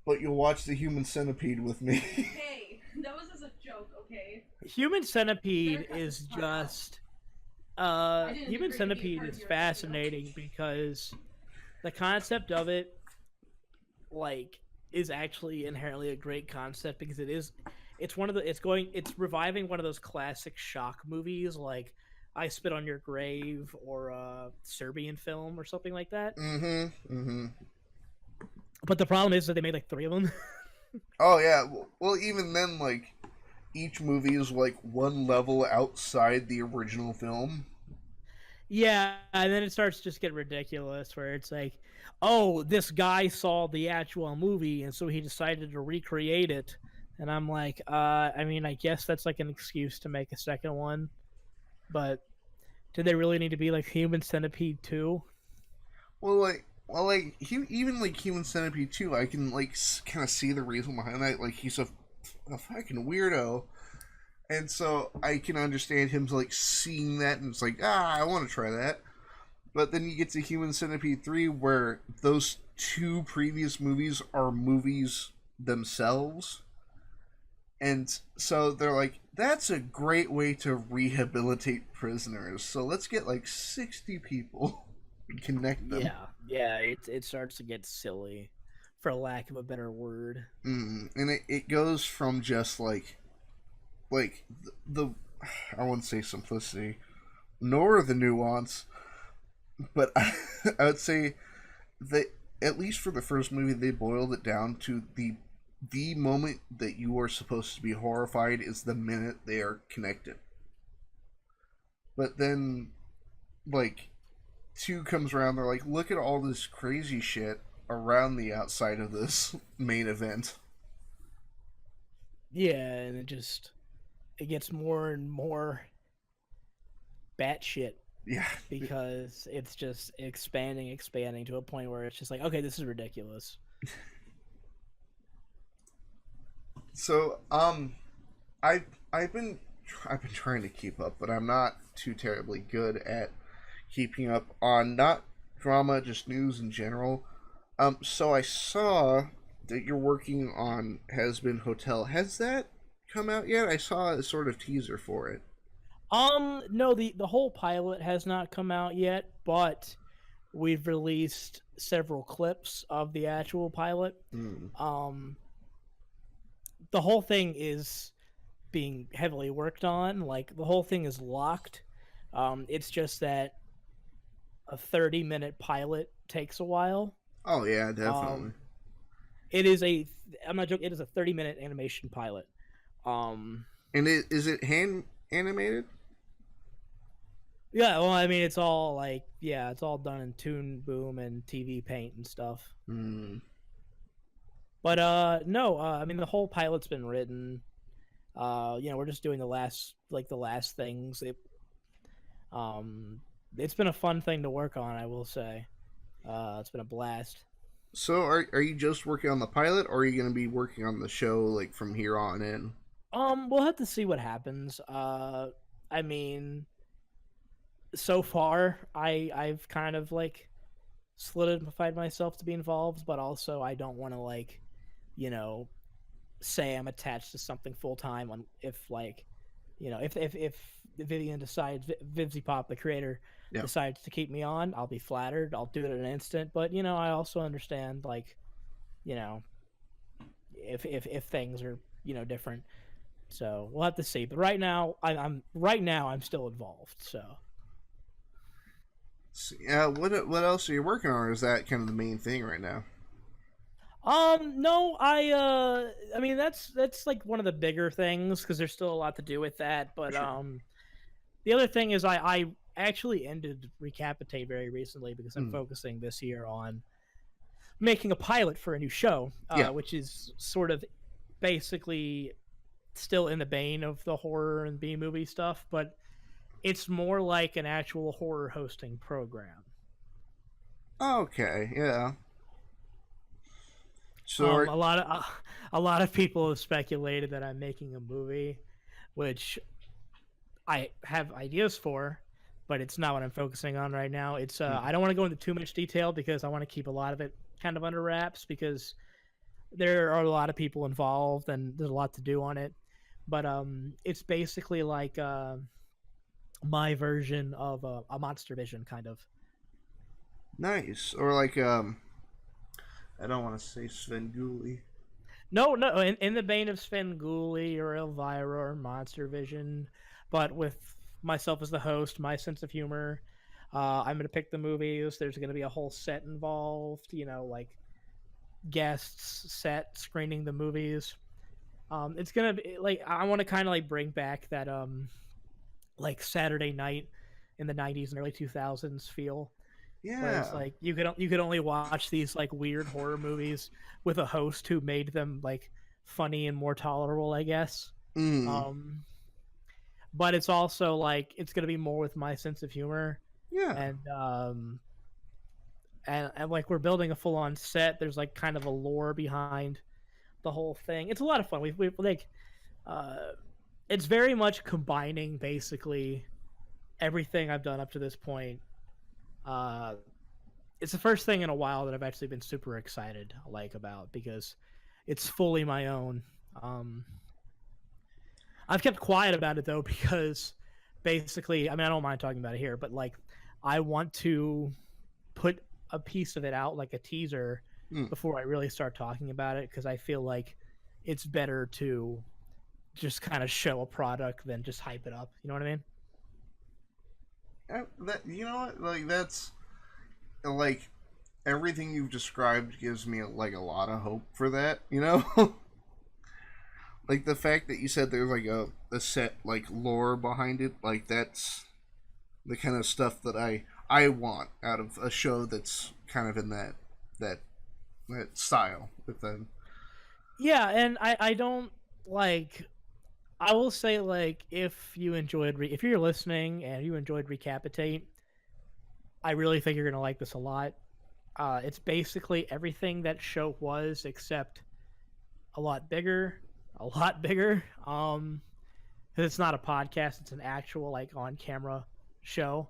But you'll watch the Human Centipede with me. Hey, that was as a joke, okay? Human Centipede is just Human Centipede is fascinating because the concept of it like is actually inherently a great concept because it's reviving one of those classic shock movies like I Spit on Your Grave or Serbian Film or something like that. Mm-hmm. But the problem is that they made like 3 of them. Oh yeah. Well, even then, like each movie is like one level outside the original film. Yeah, and then it starts to just get ridiculous where it's like, oh, this guy saw the actual movie and so he decided to recreate it. And I'm like, I mean, I guess that's like an excuse to make a second one. But did they really need to be like Human Centipede 2? Even like Human Centipede 2, I can like kind of see the reason behind that. Like he's a fucking weirdo, and so I can understand him like seeing that and it's like, I want to try that. But then you get to Human Centipede 3, where those 2 previous movies are movies themselves. And so they're like, that's a great way to rehabilitate prisoners. So let's get like 60 people. connect them. Yeah, it starts to get silly, for lack of a better word. And it goes from just like the I wouldn't say simplicity nor the nuance, but I would say that at least for the first movie they boiled it down to the moment that you are supposed to be horrified is the minute they are connected. But then, like, two comes around, they're like, look at all this crazy shit around the outside of this main event. Yeah, and it gets more and more batshit Yeah. because it's just expanding to a point where it's just like, okay, this is ridiculous. So, I've I've been I've been trying to keep up, but I'm not too terribly good at keeping up on not drama, just news in general. So I saw that you're working on Hazbin Hotel. Has that come out yet? I saw a sort of teaser for it. No, the whole pilot has not come out yet, but we've released several clips of the actual pilot. Mm. The whole thing is being heavily worked on. Like, the whole thing is locked. It's just that a 30-minute pilot takes a while. Oh yeah, definitely. It is I'm not joking, it is a 30-minute animation pilot. And is it hand animated? Yeah, well, I mean, it's all it's all done in Toon Boom and TV Paint and stuff. Mm. No, I mean, the whole pilot's been written. We're just doing the last things. It's been a fun thing to work on, I will say. It's been a blast. So are you just working on the pilot, or are you going to be working on the show like from here on in? We'll have to see what happens. I mean, so far, I've kind of like solidified myself to be involved, but also I don't want to say I'm attached to something full time on if Vivian decides, Vivzy Pop, the creator, Yeah. decides to keep me on, I'll be flattered. I'll do it in an instant. But I also understand if things are different. So we'll have to see. But right now, I'm still involved. So. What else are you working on, or is that kind of the main thing right now? No, I mean, that's like one of the bigger things because there's still a lot to do with that. But Sure. the other thing is I actually ended Recapitate very recently because I'm focusing this year on making a pilot for a new show, which is sort of basically still in the vein of the horror and B movie stuff, but it's more like an actual horror hosting program. Okay, yeah. So a lot of people have speculated that I'm making a movie, which I have ideas for, but it's not what I'm focusing on right now. It's I don't want to go into too much detail because I want to keep a lot of it kind of under wraps because there are a lot of people involved and there's a lot to do on it. But it's basically like my version of a Monster Vision kind of. nice. Or like I don't want to say Svengoolie. No, in the vein of Svengoolie or Elvira or Monster Vision, but with myself as the host, my sense of humor. I'm going to pick the movies. There's going to be a whole set involved, like guests, set screening the movies. It's going to be like, I want to kind of like bring back that like Saturday night in the 90s and early 2000s feel. Yeah. Where it's like you could only watch these like weird horror movies with a host who made them like funny and more tolerable, I guess. But it's also like it's gonna be more with my sense of humor. Yeah. And like we're building a full on set. There's like kind of a lore behind the whole thing. It's a lot of fun. We like it's very much combining basically everything I've done up to this point. It's the first thing in a while that I've actually been super excited about because it's fully my own. I've kept quiet about it though because basically, I mean, I don't mind talking about it here, but like I want to put a piece of it out, like a teaser, before I really start talking about it, because I feel like it's better to just kind of show a product than just hype it up. You know what I mean? You know what? Like, that's like everything you've described gives me like a lot of hope for that. You know, like the fact that you said there's like a set like lore behind it. Like that's the kind of stuff that I want out of a show that's kind of in that style. If then, Yeah, and I don't like. I will say, like, if you're listening and you enjoyed Recapitate, I really think you're gonna like this a lot. It's basically everything that show was, except a lot bigger, a lot bigger. 'Cause it's not a podcast; it's an actual like on camera show.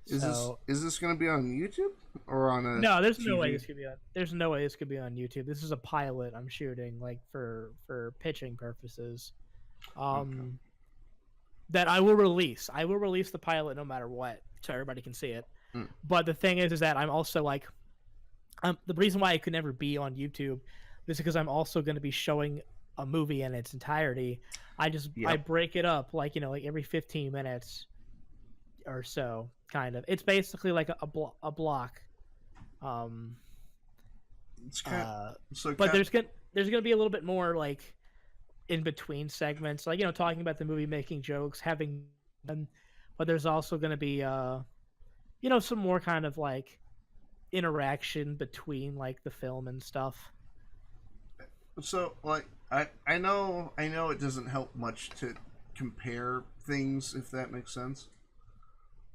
is this going to be on YouTube or on a? No, there's TV? no way this could be on. There's no way this could be on YouTube. This is a pilot I'm shooting, like for pitching purposes. Okay. That I will release. I will release the pilot no matter what, so everybody can see it. But the thing is that I'm also like, the reason why I could never be on YouTube is because I'm also going to be showing a movie in its entirety. I break it up like like every 15 minutes or so, kind of. It's basically like a block. It's kind but there's gonna be a little bit more like in between segments, like talking about the movie, making jokes, having fun, but there's also going to be some more kind of like interaction between like the film and stuff. So like I know it doesn't help much to compare things, if that makes sense.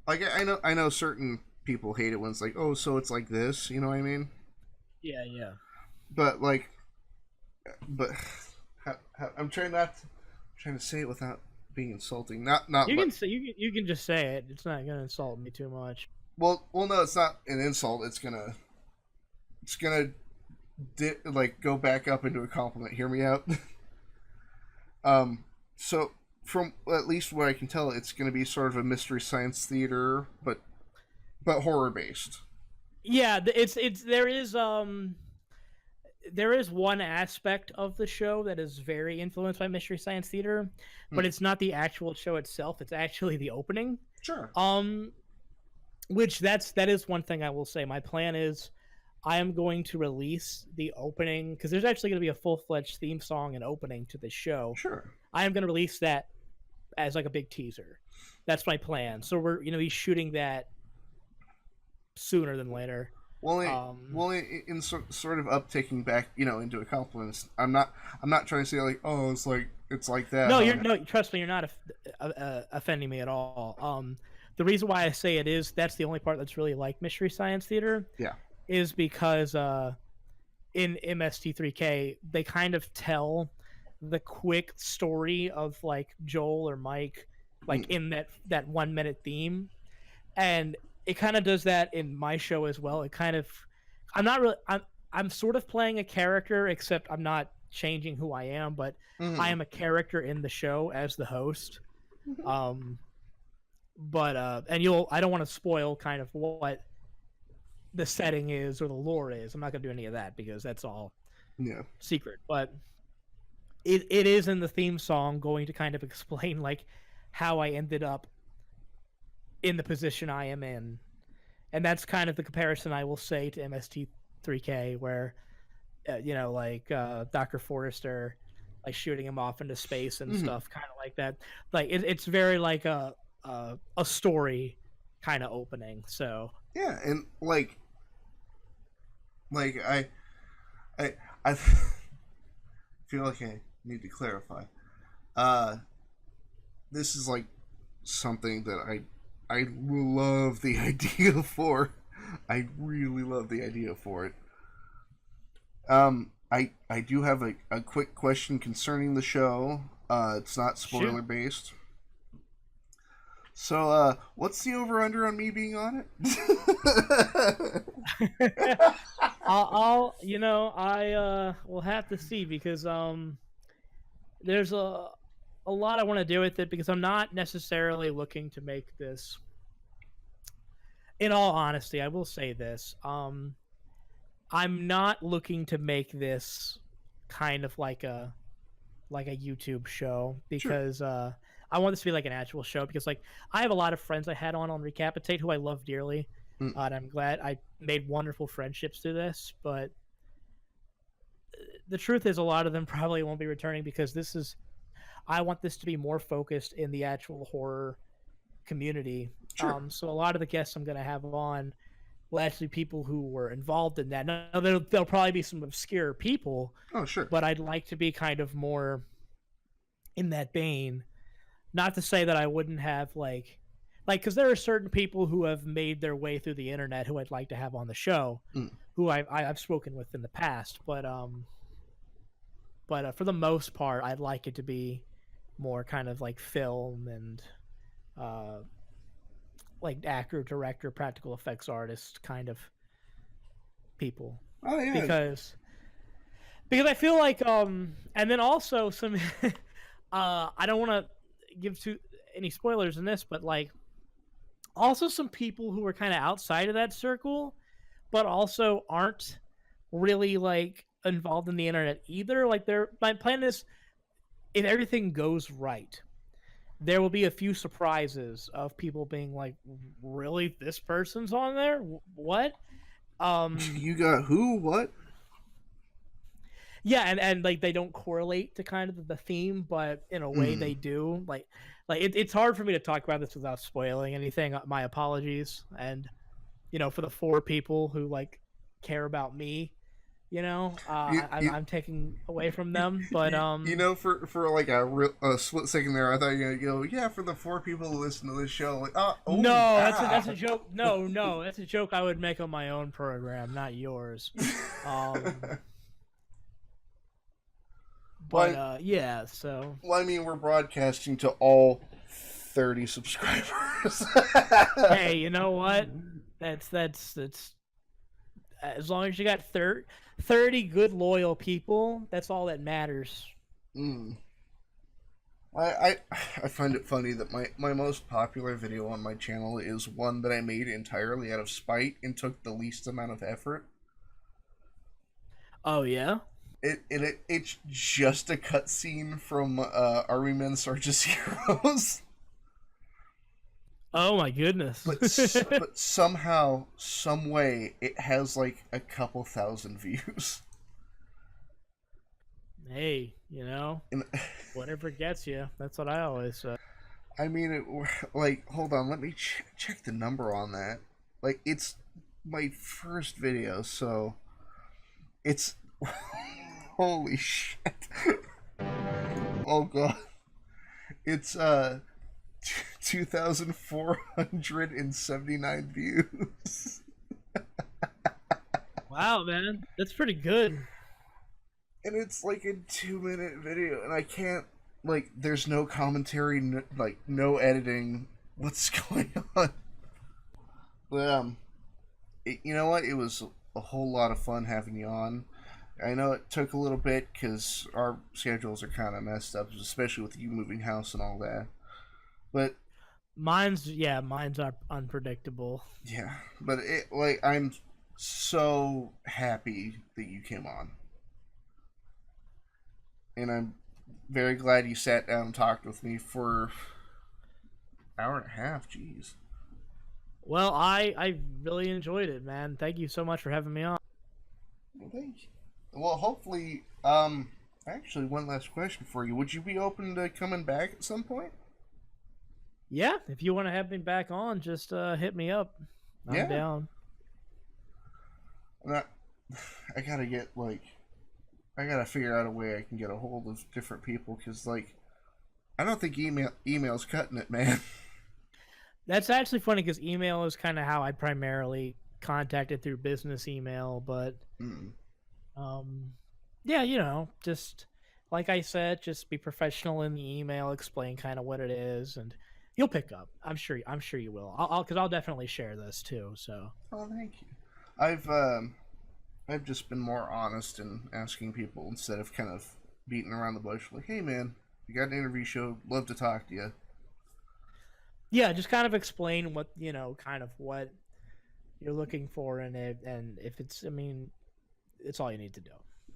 Like I know certain people hate it when it's like, oh, so it's like this, you know what I mean? Yeah. But I'm trying to say it without being insulting. Not you can just say it. It's not gonna insult me too much. Well, no, it's not an insult. It's gonna like go back up into a compliment. Hear me out. So from at least what I can tell, it's gonna be sort of a mystery science theater, but horror based. Yeah, there is one aspect of the show that is very influenced by Mystery Science Theater, but it's not the actual show itself. It's actually the opening. Sure. Which that is one thing I will say. My plan is I am going to release the opening, because there's actually going to be a full-fledged theme song and opening to this show. Sure. I am going to release that as like a big teaser. That's my plan. So we're he's shooting that sooner than later. Well, in sort of uptaking back, into a compliment. I'm not trying to say like, oh, it's like that. No, trust me, you're not offending me at all. The reason why I say it is that's the only part that's really like Mystery Science Theater. Yeah. Is because in MST3K they kind of tell the quick story of like Joel or Mike, like in that 1 minute theme, and it kind of does that in my show as well. It kind of, I'm sort of playing a character, except I'm not changing who I am, but I am a character in the show as the host. And I don't want to spoil kind of what the setting is or the lore is. I'm not going to do any of that because that's all secret. But it is in the theme song going to kind of explain like how I ended up in the position I am in. And that's kind of the comparison I will say to MST3K, where Dr. Forrester, like shooting him off into space and stuff, kind of like that. Like it's very like a story kind of opening. So yeah, and like I feel like I need to clarify. This is like something that I love the idea for. I really love the idea for it. I do have a quick question concerning the show. It's not spoiler based. So, what's the over/under on me being on it? I will have to see, because there's a lot I want to do with it, because I'm not necessarily looking to make this. in all honesty, I will say this. I'm not looking to make this kind of like a YouTube show Sure. because I want this to be like an actual show because like I have a lot of friends I had on Recapitate who I love dearly, Mm. and I'm glad I made wonderful friendships through this. But the truth is, a lot of them probably won't be returning because I want this to be more focused in the actual horror community. Sure. So a lot of the guests I'm going to have on will actually be people who were involved in that. Now there'll probably be some obscure people, Oh, sure. but I'd like to be kind of more in that vein. Not to say that I wouldn't have because there are certain people who have made their way through the internet who I'd like to have on the show, who I've spoken with in the past. But for the most part, I'd like it to be more kind of like film and like actor, director, practical effects artist kind of people. Oh yeah. Because I feel like and then also some I don't want to give too any spoilers in this, but like also some people who are kind of outside of that circle, but also aren't really like involved in the internet either. Like my plan is, if everything goes right, there will be a few surprises of people being like, really, this person's on there? What? You got who? What? Yeah, and like they don't correlate to kind of the theme, but in a way they do. Like it's hard for me to talk about this without spoiling anything. My apologies. And for the 4 people who like care about me, I'm taking away from them. But for like a split second there, I thought you were gonna go, yeah, for the 4 people who listen to this show, like, that's a joke. No, that's a joke I would make on my own program, not yours. But yeah, so. Well, I mean, we're broadcasting to all 30 subscribers. Hey, you know what? That's as long as you got 30 good loyal people, that's all that matters. I find it funny that my most popular video on my channel is one that I made entirely out of spite and took the least amount of effort. Oh yeah? It's just a cutscene from Army Men Sarge's Heroes. Oh my goodness! but somehow, some way, it has like a couple thousand views. Hey, whatever gets you. That's what I always say. I mean, hold on, let me check the number on that. Like, it's my first video, so it's. Holy shit. Oh god. It's 2,479 views. Wow, man. That's pretty good. And it's like a 2-minute video, and I can't, there's no commentary, no editing. What's going on? But, you know what? It was a whole lot of fun having you on. I know it took a little bit because our schedules are kind of messed up, especially with you moving house and all that. But mine's unpredictable. Yeah, but I'm so happy that you came on, and I'm very glad you sat down and talked with me for an hour and a half. Jeez. Well, I really enjoyed it, man. Thank you so much for having me on. Well, thank you. Well, hopefully, actually, one last question for you. Would you be open to coming back at some point? Yeah, if you want to have me back on, just hit me up. I'm down. I gotta get, I gotta figure out a way I can get a hold of different people, because, I don't think email's cutting it, man. That's actually funny, because email is kind of how I primarily contacted through business email, but... yeah, just like I said, just be professional in the email, explain kind of what it is, and you'll pick up. I'm sure you will. I'll definitely share this too. So. Oh, thank you. I've just been more honest in asking people instead of kind of beating around the bush. Like, hey man, you got an interview show, love to talk to you. Yeah, just kind of explain what kind of what you're looking for in it, and if it's, I mean, it's all you need to do.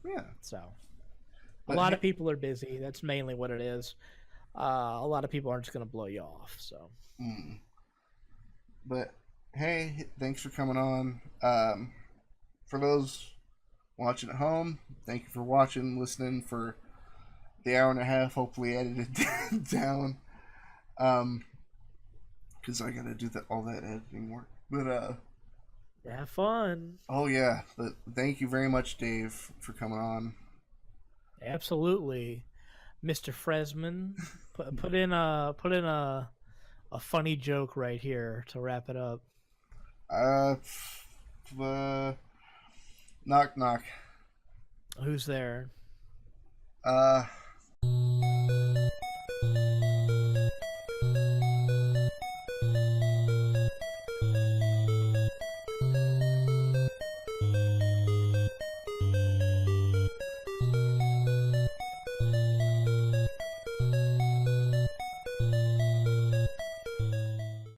Yeah. So, But a lot of people are busy. That's mainly what it is. A lot of people aren't just going to blow you off. So, But hey, thanks for coming on. For those watching at home, thank you for watching, listening for the hour and a half. Hopefully, edited down. Because I gotta do all that editing work. But have fun. oh yeah. But thank you very much, Dave, for coming on. Absolutely, Mr. Frezzman. Put in a funny joke right here to wrap it up. Knock knock. Who's there?